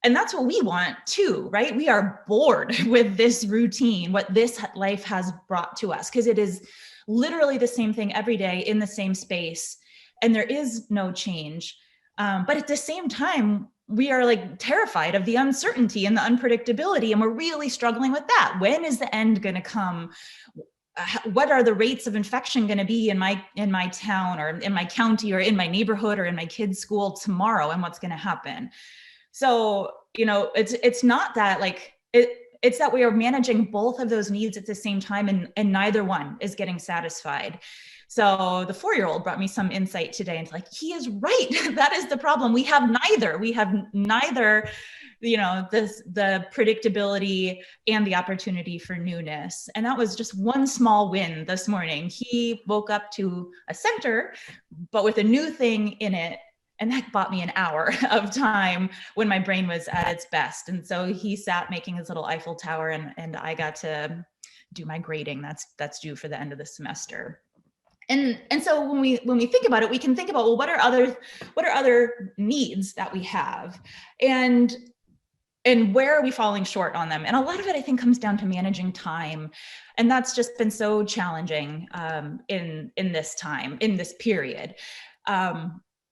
C: And that's what we want too, right? We are bored with this routine, what this life has brought to us, because it is literally the same thing every day in the same space, and there is no change. But at the same time, we are like terrified of the uncertainty and the unpredictability, and we're really struggling with that. When is the end going to come? What are the rates of infection going to be in my town or in my county or in my neighborhood or in my kid's school tomorrow, and what's going to happen? So, it's not that like It's that we are managing both of those needs at the same time, and neither one is getting satisfied. So the 4-year-old brought me some insight today, and it's like, he is right. That is the problem. We have neither. We have neither, the predictability and the opportunity for newness. And that was just one small win this morning. He woke up to a center, but with a new thing in it. And that bought me an hour of time when my brain was at its best. And so he sat making his little Eiffel Tower, and I got to do my grading that's due for the end of the semester. And so when we think about it, we can think about, well, what are other needs that we have, and where are we falling short on them? And a lot of it, I think, comes down to managing time, and that's just been so challenging in this period.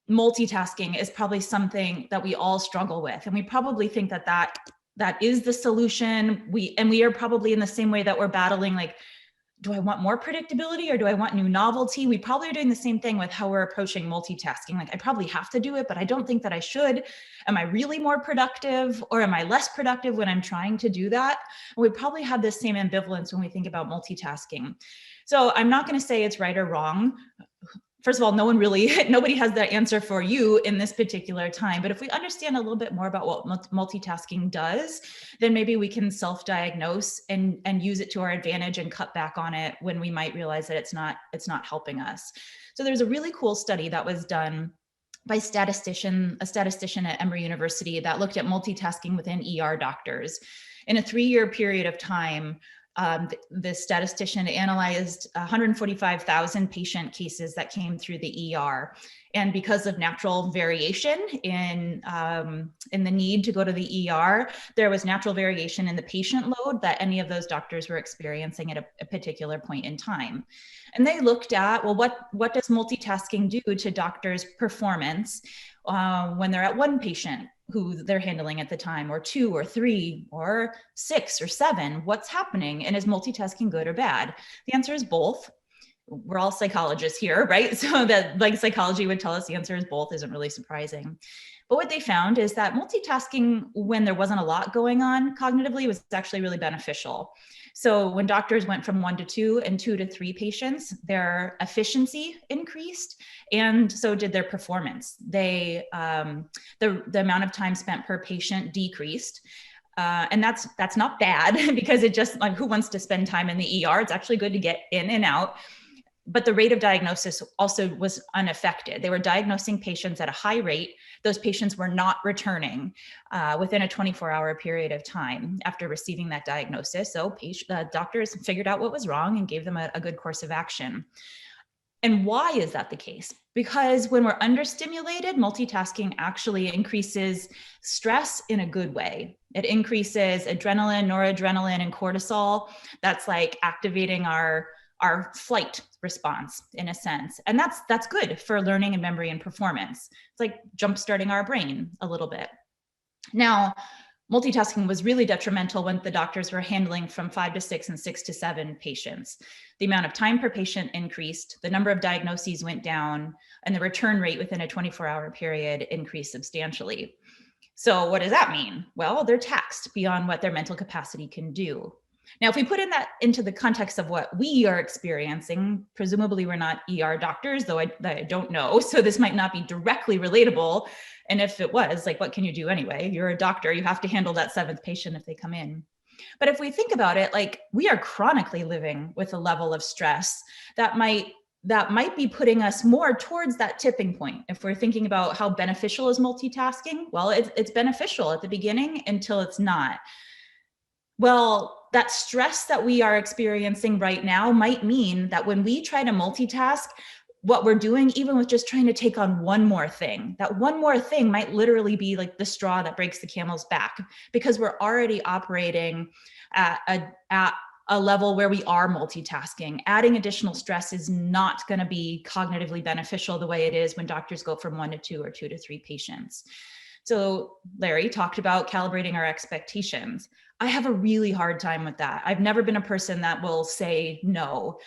C: Multitasking is probably something that we all struggle with, and we probably think that is the solution. We are probably in the same way that we're battling, like, do I want more predictability or do I want new novelty? We probably are doing the same thing with how we're approaching multitasking. Like, I probably have to do it, but I don't think that I should. Am I really more productive, or am I less productive when I'm trying to do that? And we probably have this same ambivalence when we think about multitasking. So I'm not going to say it's right or wrong. First of all, nobody has the answer for you in this particular time. But if we understand a little bit more about what multitasking does, then maybe we can self-diagnose and use it to our advantage and cut back on it when we might realize that it's not helping us. So there's a really cool study that was done by a statistician at Emory University that looked at multitasking within ER doctors. In a 3-year period of time, the statistician analyzed 145,000 patient cases that came through the ER. And because of natural variation in the need to go to the ER, there was natural variation in the patient load that any of those doctors were experiencing at a particular point in time. And they looked at, well, what does multitasking do to doctors' performance when they're at one patient who they're handling at the time, or 2 or 3 or 6 or 7? What's happening? And is multitasking good or bad? The answer is both. We're all psychologists here, right? So that, like, psychology would tell us the answer is both isn't really surprising. But what they found is that multitasking, when there wasn't a lot going on cognitively, was actually really beneficial. So when doctors went from 1 to 2 and 2 to 3 patients, their efficiency increased, and so did their performance. The amount of time spent per patient decreased. And that's not bad, because it just, like, who wants to spend time in the ER? It's actually good to get in and out. But the rate of diagnosis also was unaffected. They were diagnosing patients at a high rate. Those patients were not returning within a 24-hour period of time after receiving that diagnosis. So doctors figured out what was wrong and gave them a good course of action. And why is that the case? Because when we're understimulated, multitasking actually increases stress in a good way. It increases adrenaline, noradrenaline, and cortisol. That's like activating our flight response, in a sense. And that's good for learning and memory and performance. It's like jumpstarting our brain a little bit. Now, multitasking was really detrimental when the doctors were handling from 5 to 6 and 6 to 7 patients. The amount of time per patient increased, the number of diagnoses went down, and the return rate within a 24-hour period increased substantially. So what does that mean? Well, they're taxed beyond what their mental capacity can do. Now, if we put that into the context of what we are experiencing, presumably we're not ER doctors, though I don't know, so this might not be directly relatable. And if it was, like, what can you do anyway? You're a doctor, you have to handle that 7th patient if they come in. But if we think about it, like, we are chronically living with a level of stress that might be putting us more towards that tipping point. If we're thinking about how beneficial is multitasking, well, it's beneficial at the beginning until it's not. Well, that stress that we are experiencing right now might mean that when we try to multitask, what we're doing, even with just trying to take on one more thing, that one more thing might literally be like the straw that breaks the camel's back, because we're already operating at a level where we are multitasking. Adding additional stress is not going to be cognitively beneficial the way it is when doctors go from 1 to 2 or 2 to 3 patients. So Larry talked about calibrating our expectations. I have a really hard time with that. I've never been a person that will say no.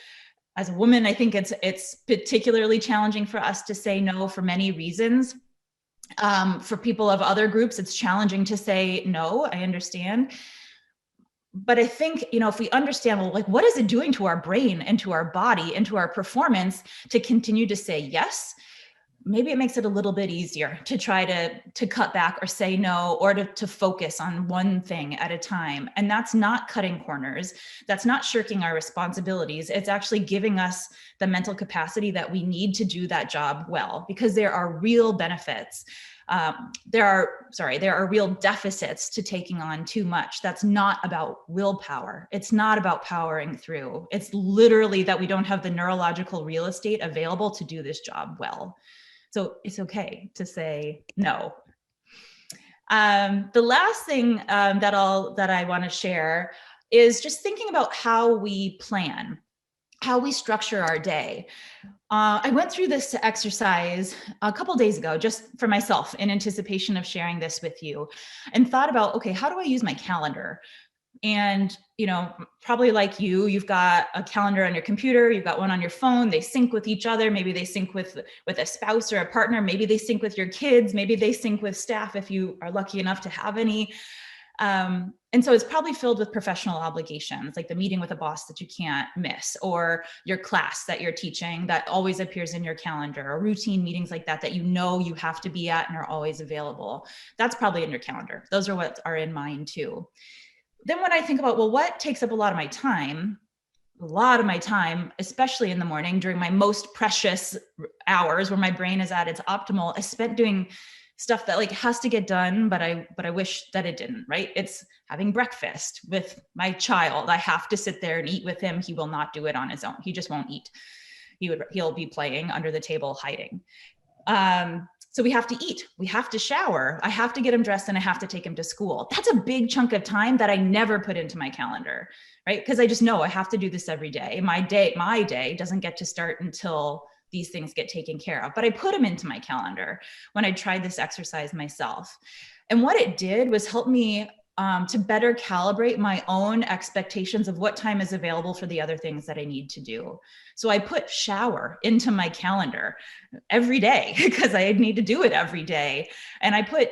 C: As a woman, I think it's particularly challenging for us to say no for many reasons. For people of other groups, it's challenging to say no, I understand. But I think, if we understand, well, like, what is it doing to our brain and to our body and to our performance to continue to say yes, maybe it makes it a little bit easier to try to cut back or say no, or to focus on one thing at a time. And that's not cutting corners. That's not shirking our responsibilities. It's actually giving us the mental capacity that we need to do that job well, because there are real benefits. There are real deficits to taking on too much. That's not about willpower. It's not about powering through. It's literally that we don't have the neurological real estate available to do this job well. So it's okay to say no. The last thing that I want to share is just thinking about how we plan, how we structure our day. I went through this exercise a couple days ago, just for myself, in anticipation of sharing this with you, and thought about, okay, how do I use my calendar? And, probably like you've got a calendar on your computer, you've got one on your phone, they sync with each other. Maybe they sync with a spouse or a partner. Maybe they sync with your kids. Maybe they sync with staff if you are lucky enough to have any. And so it's probably filled with professional obligations, like the meeting with a boss that you can't miss, or your class that you're teaching that always appears in your calendar, or routine meetings like that you have to be at and are always available. That's probably in your calendar. Those are what are in mine too. Then when I think about, well, what takes up a lot of my time, especially in the morning during my most precious hours where my brain is at its optimal, is spent doing stuff that like has to get done, but I wish that it didn't, right? It's having breakfast with my child. I have to sit there and eat with him. He will not do it on his own. He just won't eat. He'll be playing under the table, hiding. So we have to eat, we have to shower, I have to get him dressed, and I have to take him to school. That's a big chunk of time that I never put into my calendar, right? Because I just know I have to do this every day. My day doesn't get to start until these things get taken care of. But I put them into my calendar when I tried this exercise myself. And what it did was help me to better calibrate my own expectations of what time is available for the other things that I need to do. So I put shower into my calendar every day because I need to do it every day. And I put,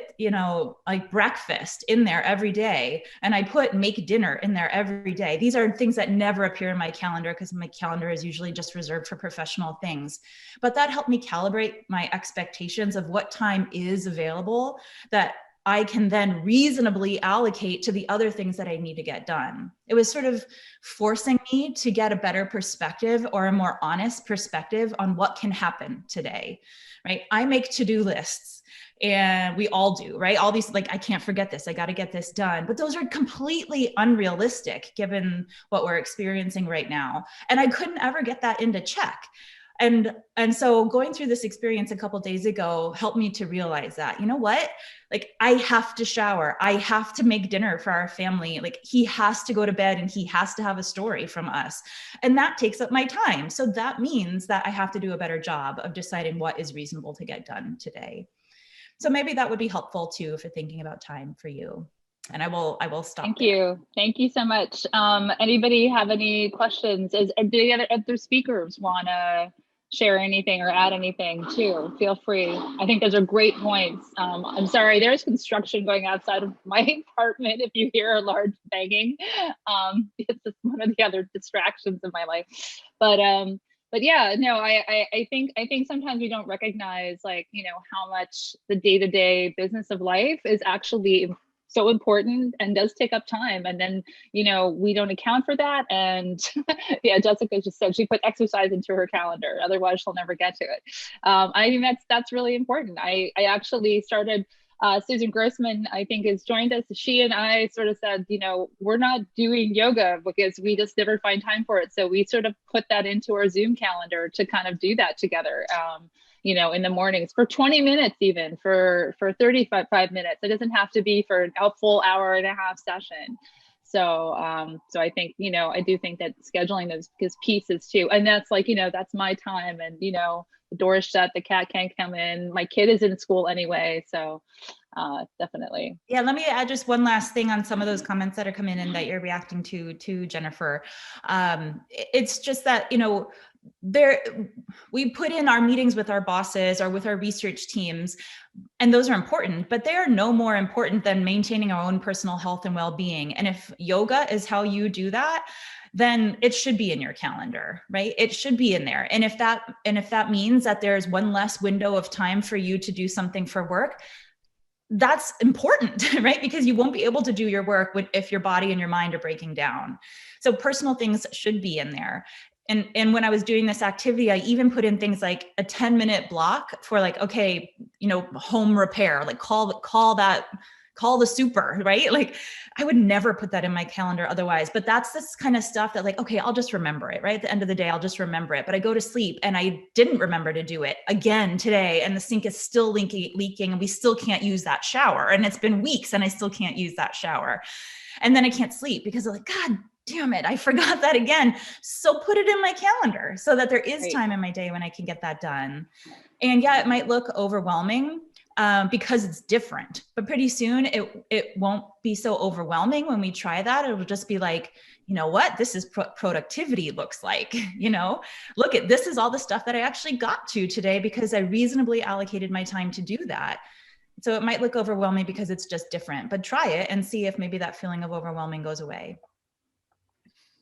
C: like breakfast in there every day. And I put make dinner in there every day. These are things that never appear in my calendar because my calendar is usually just reserved for professional things. But that helped me calibrate my expectations of what time is available that I can then reasonably allocate to the other things that I need to get done. It was sort of forcing me to get a better perspective, or a more honest perspective, on what can happen today, right? I make to-do lists, and we all do, right? All these, like, I can't forget this, I got to get this done. But those are completely unrealistic given what we're experiencing right now. And I couldn't ever get that into check. And so going through this experience a couple of days ago helped me to realize that, what, like, I have to shower, I have to make dinner for our family. Like, he has to go to bed and he has to have a story from us. And that takes up my time. So that means that I have to do a better job of deciding what is reasonable to get done today. So maybe that would be helpful too, if you're thinking about time for you. And I will stop.
A: Thank you. Thank you so much. Anybody have any questions? Do the other speakers want to share anything or add anything too? Feel free. I think those are great points. I'm sorry, there's construction going outside of my apartment. If you hear a large banging, it's just one of the other distractions of my life. But yeah, no, I think sometimes we don't recognize, like, how much the day-to-day business of life is actually so important and does take up time. And then, we don't account for that. And yeah, Jessica just said she put exercise into her calendar, otherwise she'll never get to it. I think that's really important. I actually started, Susan Grossman, I think, has joined us. She and I sort of said, we're not doing yoga because we just never find time for it. So we sort of put that into our Zoom calendar to kind of do that together. In the mornings for 20 minutes, even for 35 minutes. It doesn't have to be for a full hour and a half session. So I think, I do think that scheduling those pieces too. And that's like, that's my time, and, the door is shut, the cat can't come in, my kid is in school anyway. So definitely.
C: Yeah, let me add just one last thing on some of those comments that are coming in that you're reacting to Jennifer. It's just that, we put in our meetings with our bosses or with our research teams, and those are important, but they are no more important than maintaining our own personal health and well-being. And if yoga is how you do that, then it should be in your calendar, right? It should be in there. And if that means that there's one less window of time for you to do something for work, that's important, right? Because you won't be able to do your work if your body and your mind are breaking down. So personal things should be in there. And when I was doing this activity, I even put in things like a 10-minute block for like, okay, home repair, like call the super, right? Like I would never put that in my calendar otherwise, but that's this kind of stuff that like, okay, I'll just remember it, right? At the end of the day, I'll just remember it, but I go to sleep and I didn't remember to do it again today. And the sink is still leaking and we still can't use that shower. And it's been weeks and I still can't use that shower. And then I can't sleep because I'm like, God damn it, I forgot that again. So put it in my calendar so that there is time in my day when I can get that done. And yeah, it might look overwhelming because it's different, but pretty soon it won't be so overwhelming when we try that. It will just be like, you know what, this is productivity looks like, look at, this is all the stuff that I actually got to today because I reasonably allocated my time to do that. So it might look overwhelming because it's just different, but try it and see if maybe that feeling of overwhelming goes away.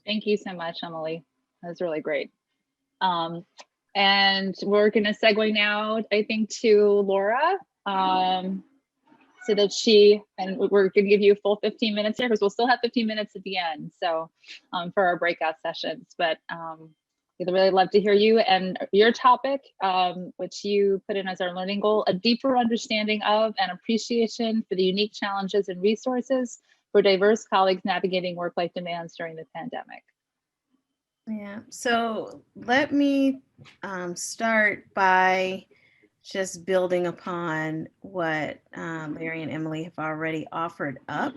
A: Thank you so much, Emily. That was really great. And we're going to segue now, I think, to Laura, so that we're going to give you a full 15 minutes here because we'll still have 15 minutes at the end. So for our breakout sessions, but we'd really love to hear you and your topic, which you put in as our learning goal, a deeper understanding of and appreciation for the unique challenges and resources for diverse colleagues navigating work-life demands during the pandemic.
D: Yeah, so let me start by just building upon what Larry and Emily have already offered up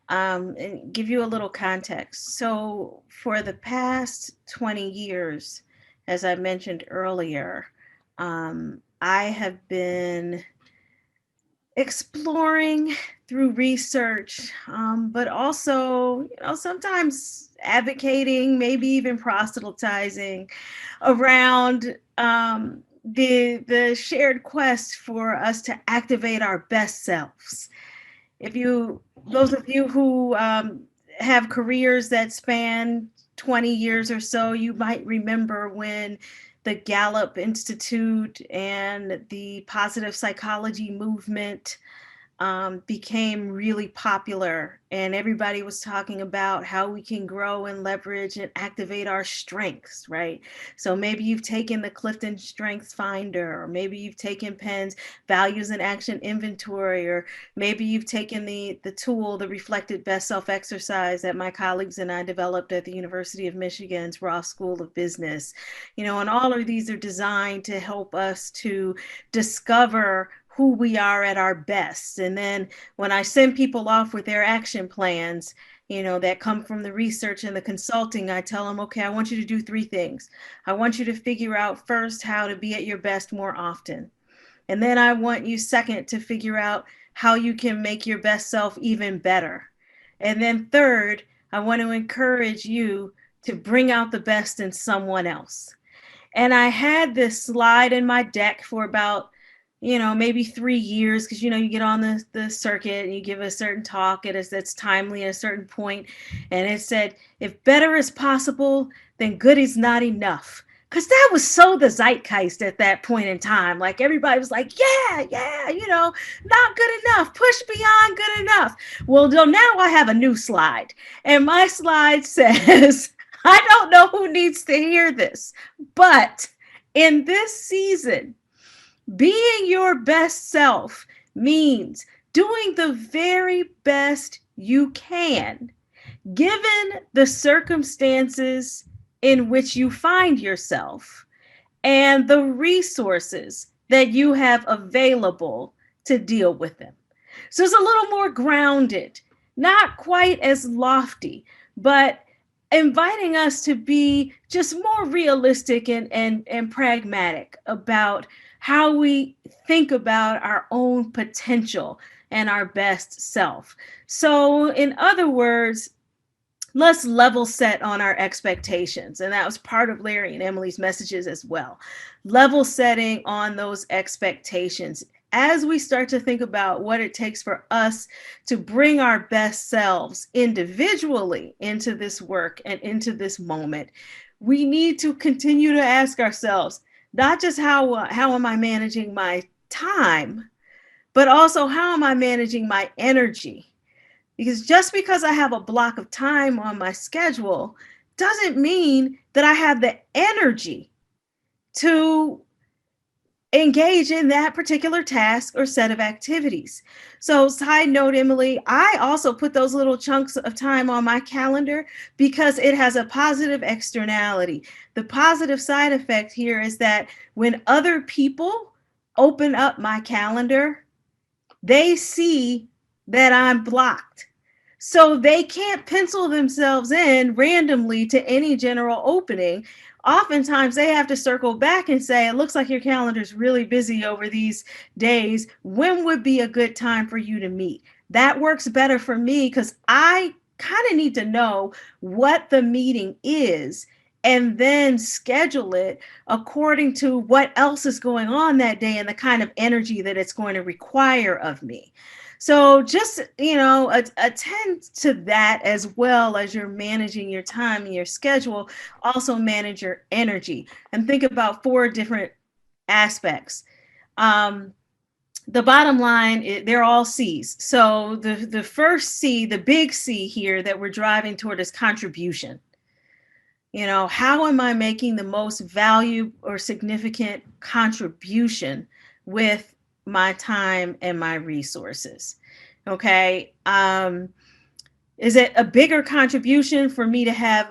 D: and give you a little context. So for the past 20 years, as I mentioned earlier, I have been exploring through research, but also, sometimes advocating, maybe even proselytizing around the shared quest for us to activate our best selves. Those of you who have careers that span 20 years or so, you might remember when the Gallup Institute and the positive psychology movement became really popular, and everybody was talking about how we can grow and leverage and activate our strengths, right? So maybe you've taken the Clifton Strengths Finder, or maybe you've taken Penn's Values and Action Inventory, or maybe you've taken the tool, the Reflected Best Self exercise that my colleagues and I developed at the University of Michigan's Ross School of Business. And all of these are designed to help us to discover who we are at our best. And then when I send people off with their action plans, that come from the research and the consulting, I tell them, okay, I want you to do 3 things. I want you to figure out first how to be at your best more often. And then I want you second to figure out how you can make your best self even better. And then third, I want to encourage you to bring out the best in someone else. And I had this slide in my deck for about maybe 3 years, because, you get on the circuit and you give a certain talk that's timely at a certain point. And it said, if better is possible, then good is not enough. Because that was so the zeitgeist at that point in time. Like everybody was like, yeah, not good enough, push beyond good enough. Well, now I have a new slide. And my slide says, I don't know who needs to hear this, but in this season, being your best self means doing the very best you can, given the circumstances in which you find yourself and the resources that you have available to deal with them. So it's a little more grounded, not quite as lofty, but inviting us to be just more realistic and pragmatic about how we think about our own potential and our best self. So in other words, let's level set on our expectations. And that was part of Larry and Emily's messages as well. Level setting on those expectations. As we start to think about what it takes for us to bring our best selves individually into this work and into this moment, we need to continue to ask ourselves, not just how am I managing my time, but also how am I managing my energy? Because just because I have a block of time on my schedule doesn't mean that I have the energy to engage in that particular task or set of activities. So side note, Emily, I also put those little chunks of time on my calendar because it has a positive externality. The positive side effect here is that when other people open up my calendar, they see that I'm blocked. So they can't pencil themselves in randomly to any general opening. Oftentimes they have to circle back and say, it looks like your calendar's really busy over these days. When would be a good time for you to meet? That works better for me because I kind of need to know what the meeting is and then schedule it according to what else is going on that day and the kind of energy that it's going to require of me. So just, attend to that as well as you're managing your time and your schedule. Also manage your energy and think about 4 different aspects. The bottom line, they're all C's. So the first C, the big C here that we're driving toward is contribution. How am I making the most value or significant contribution with my time and my resources? Okay. Is it a bigger contribution for me to have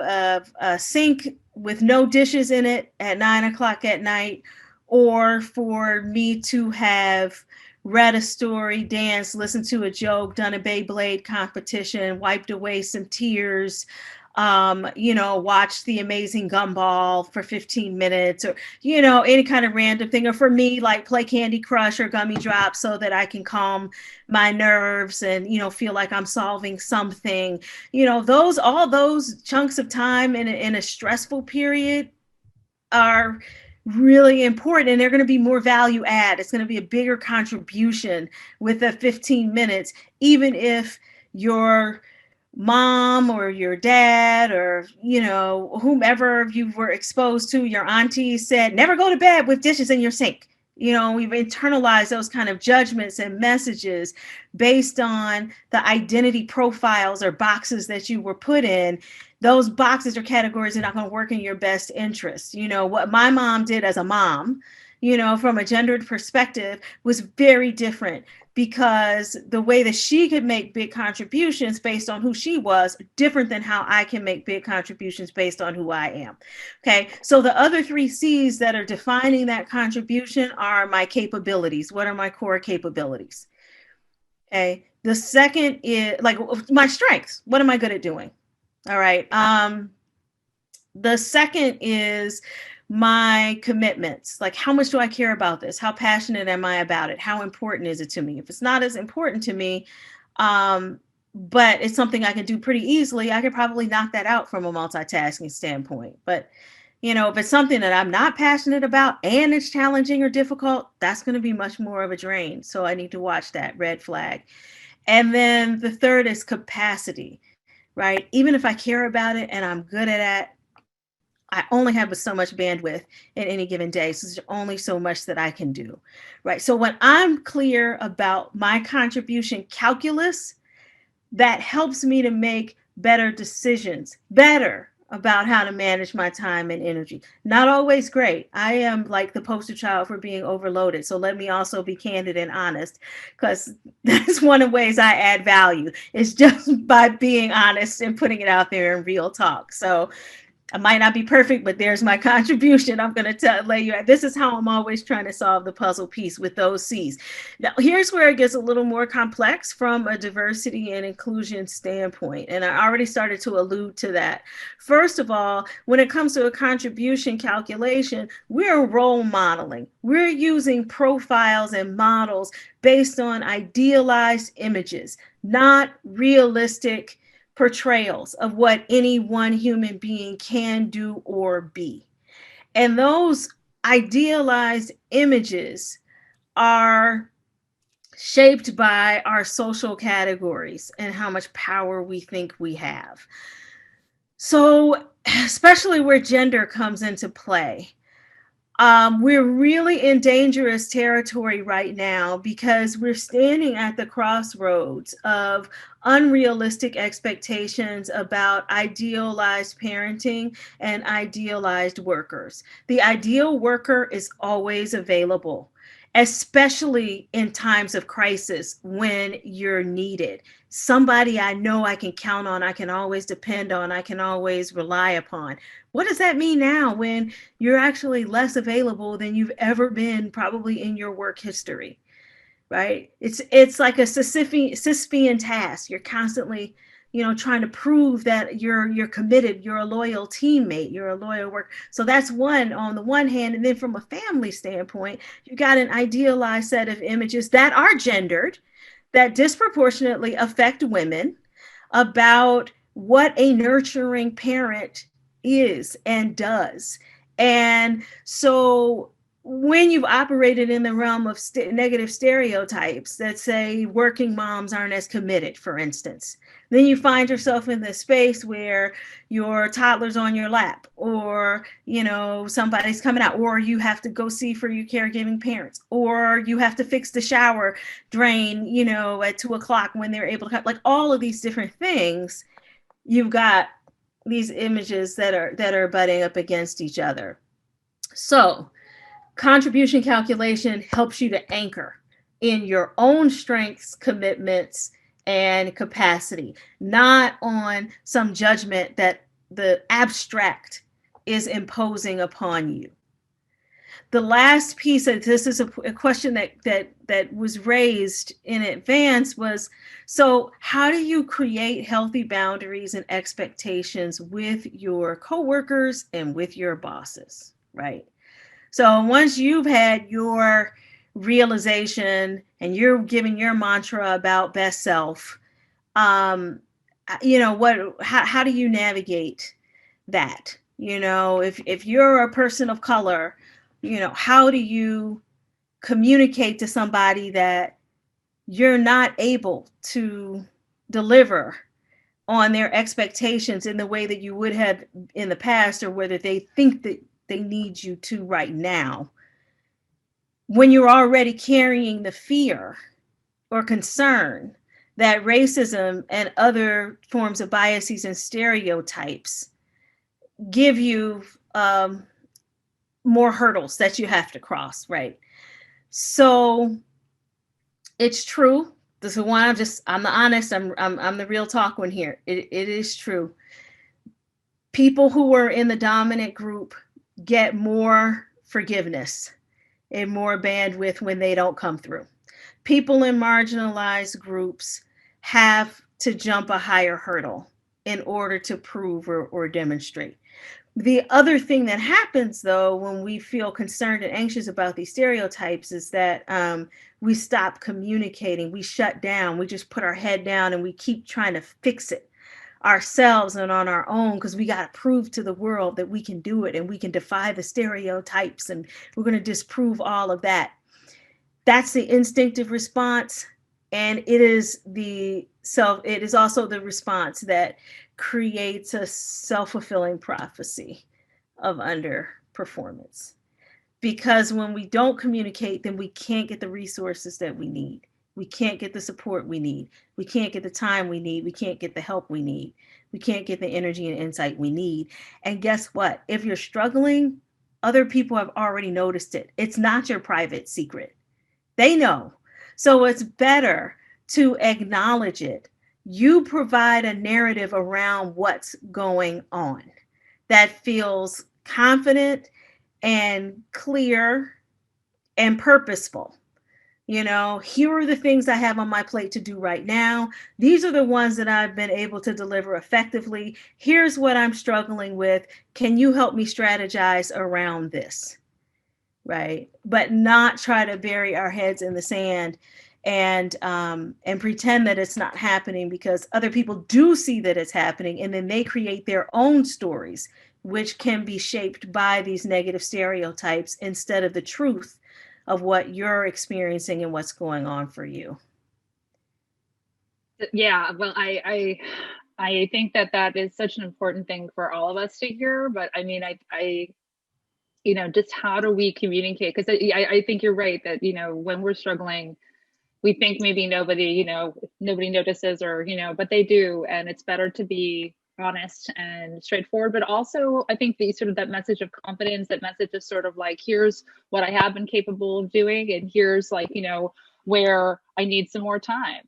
D: a sink with no dishes in it at 9 o'clock at night, or for me to have read a story, danced, listened to a joke, done a Beyblade competition, wiped away some tears, watch The Amazing Gumball for 15 minutes, or, any kind of random thing, or for me, like play Candy Crush or Gummy Drops so that I can calm my nerves and, feel like I'm solving something. All those chunks of time in a stressful period are really important, and they're going to be more value add. It's going to be a bigger contribution with the 15 minutes, even if your mom or your dad or, whomever you were exposed to, your auntie said, never go to bed with dishes in your sink. We've internalized those kind of judgments and messages based on the identity profiles or boxes that you were put in. Those boxes or categories are not going to work in your best interest. What my mom did as a mom, from a gendered perspective, was very different, because the way that she could make big contributions based on who she was, different than how I can make big contributions based on who I am. Okay, so the other 3 C's that are defining that contribution are my capabilities. What are my core capabilities? Okay, the second is like my strengths. What am I good at doing? All right. The second is my commitments. Like, how much do I care about this? How passionate am I about it? How important is it to me? If it's not as important to me, but it's something I can do pretty easily, I could probably knock that out from a multitasking standpoint. But, if it's something that I'm not passionate about and it's challenging or difficult, that's going to be much more of a drain. So I need to watch that red flag. And then the third is capacity, right? Even if I care about it and I'm good at it, I only have so much bandwidth in any given day. So there's only so much that I can do, right? So when I'm clear about my contribution calculus, that helps me to make better decisions, better about how to manage my time and energy. Not always great. I am like the poster child for being overloaded. So let me also be candid and honest, because that's one of the ways I add value. It's just by being honest and putting it out there in real talk. So I might not be perfect, but there's my contribution. I'm going to lay you at. This is how I'm always trying to solve the puzzle piece with those C's. Now, here's where it gets a little more complex from a diversity and inclusion standpoint. And I already started to allude to that. First of all, when it comes to a contribution calculation, we're role modeling. We're using profiles and models based on idealized images, not realistic portrayals of what any one human being can do or be. And those idealized images are shaped by our social categories and how much power we think we have. So, especially where gender comes into play, we're really in dangerous territory right now because we're standing at the crossroads of unrealistic expectations about idealized parenting and idealized workers. The ideal worker is always available, especially in times of crisis when you're needed. Somebody I know I can count on, I can always depend on, I can always rely upon. What does that mean now when you're actually less available than you've ever been probably in your work history, right? It's like a Sisyphean task. You're constantly, trying to prove that you're committed, you're a loyal teammate, you're a loyal worker. So that's one on the one hand. And then from a family standpoint, you got an idealized set of images that are gendered, that disproportionately affect women about what a nurturing parent is and does. And so when you've operated in the realm of negative stereotypes that say working moms aren't as committed, for instance, then you find yourself in this space where your toddler's on your lap, or, somebody's coming out, or you have to go see for your caregiving parents, or you have to fix the shower drain, at 2:00 when they're able to come. Like all of these different things, you've got these images that are butting up against each other. So contribution calculation helps you to anchor in your own strengths, commitments, and capacity, not on some judgment that the abstract is imposing upon you. The last piece of this is a question that was raised in advance was, so how do you create healthy boundaries and expectations with your coworkers and with your bosses, right? So once you've had your realization and you're giving your mantra about best self, how do you navigate that? If you're a person of color, how do you communicate to somebody that you're not able to deliver on their expectations in the way that you would have in the past, or whether they think that they need you to right now, when you're already carrying the fear or concern that racism and other forms of biases and stereotypes give you more hurdles that you have to cross, right? So it's true. This is why I'm honest. I'm the real talk one here. It is true. People who are in the dominant group get more forgiveness and more bandwidth when they don't come through. People in marginalized groups have to jump a higher hurdle in order to prove or demonstrate. The other thing that happens, though, when we feel concerned and anxious about these stereotypes is that we stop communicating, we shut down, we just put our head down and we keep trying to fix it ourselves and on our own, because we got to prove to the world that we can do it and we can defy the stereotypes, and we're going to disprove all of that. That's the instinctive response, and it is also the response that creates a self-fulfilling prophecy of underperformance. Because when we don't communicate, then we can't get the resources that we need. We can't get the support we need. We can't get the time we need. We can't get the help we need. We can't get the energy and insight we need. And guess what? If you're struggling, other people have already noticed it. It's not your private secret. They know. So it's better to acknowledge it. You provide a narrative around what's going on that feels confident and clear and purposeful. Here are the things I have on my plate to do right now. These are the ones that I've been able to deliver effectively. Here's what I'm struggling with. Can you help me strategize around this? Right? But not try to bury our heads in the sand and pretend that it's not happening because other people do see that it's happening, and then they create their own stories, which can be shaped by these negative stereotypes instead of the truth of what you're experiencing and what's going on for you.
A: Yeah, well, I think that is such an important thing for all of us to hear. But I mean, I just how do we communicate? Because I think you're right that, when we're struggling, we think maybe nobody notices, or, but they do. And it's better to be honest and straightforward. But also, I think the sort of that message of confidence, that message of sort of like, here's what I have been capable of doing, and here's like, where I need some more time,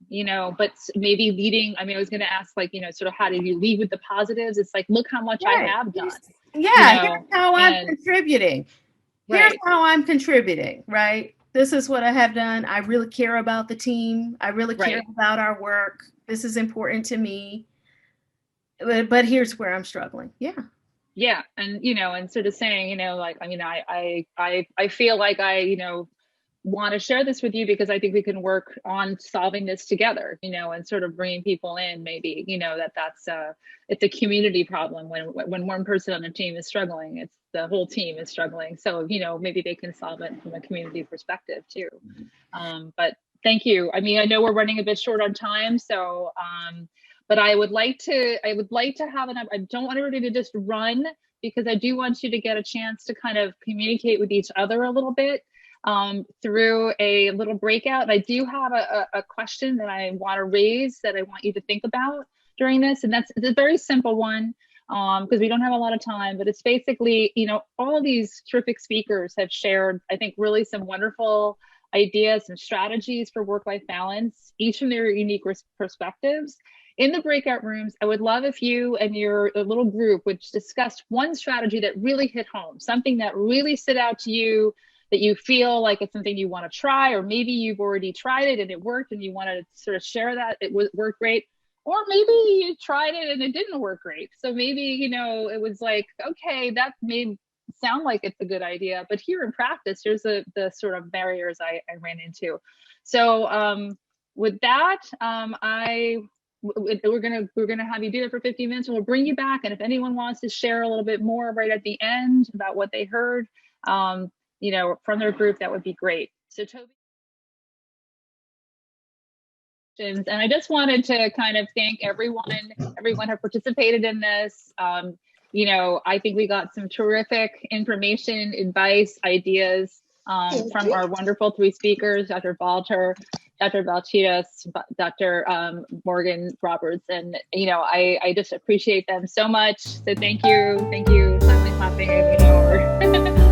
A: but maybe leading. I mean, I was going to ask, like, sort of how do you lead with the positives? It's like, look how much I have done.
D: Yeah, here's how I'm contributing. Here's
A: Right.
D: how I'm contributing, right? This is what I have done. I really care about the team. I really care about our work. This is important to me. But here's where I'm struggling. Yeah.
A: Yeah. And, and sort of saying, like, I mean, I feel like I, want to share this with you because I think we can work on solving this together, and sort of bringing people in, maybe, that's it's a community problem. When one person on the team is struggling, it's the whole team is struggling. So, maybe they can solve it from a community perspective too. But thank you. I mean, I know we're running a bit short on time, so, but I would like to have enough. I don't want everybody to just run, because I do want you to get a chance to kind of communicate with each other a little bit through a little breakout. I do have a question that I want to raise that I want you to think about during this. And it's a very simple one, because we don't have a lot of time, but it's basically, all of these terrific speakers have shared, I think, really some wonderful ideas and strategies for work-life balance, each from their unique perspectives. In the breakout rooms, I would love if you and your little group would discuss one strategy that really hit home, something that really stood out to you, that you feel like it's something you want to try, or maybe you've already tried it and it worked and you want to sort of share that it worked great, or maybe you tried it and it didn't work great. So maybe, it was like, okay, that may sound like it's a good idea, but here in practice, here's the sort of barriers I ran into. So with that, we're gonna have you do it for 15 minutes, and we'll bring you back. And if anyone wants to share a little bit more right at the end about what they heard, from their group, that would be great. So Toby, and I just wanted to kind of thank everyone who participated in this. I think we got some terrific information, advice, ideas from our wonderful three speakers, Dr. Balter, Dr. Belcides, Dr. Morgan Roberts, and I just appreciate them so much. So thank you, silently clapping,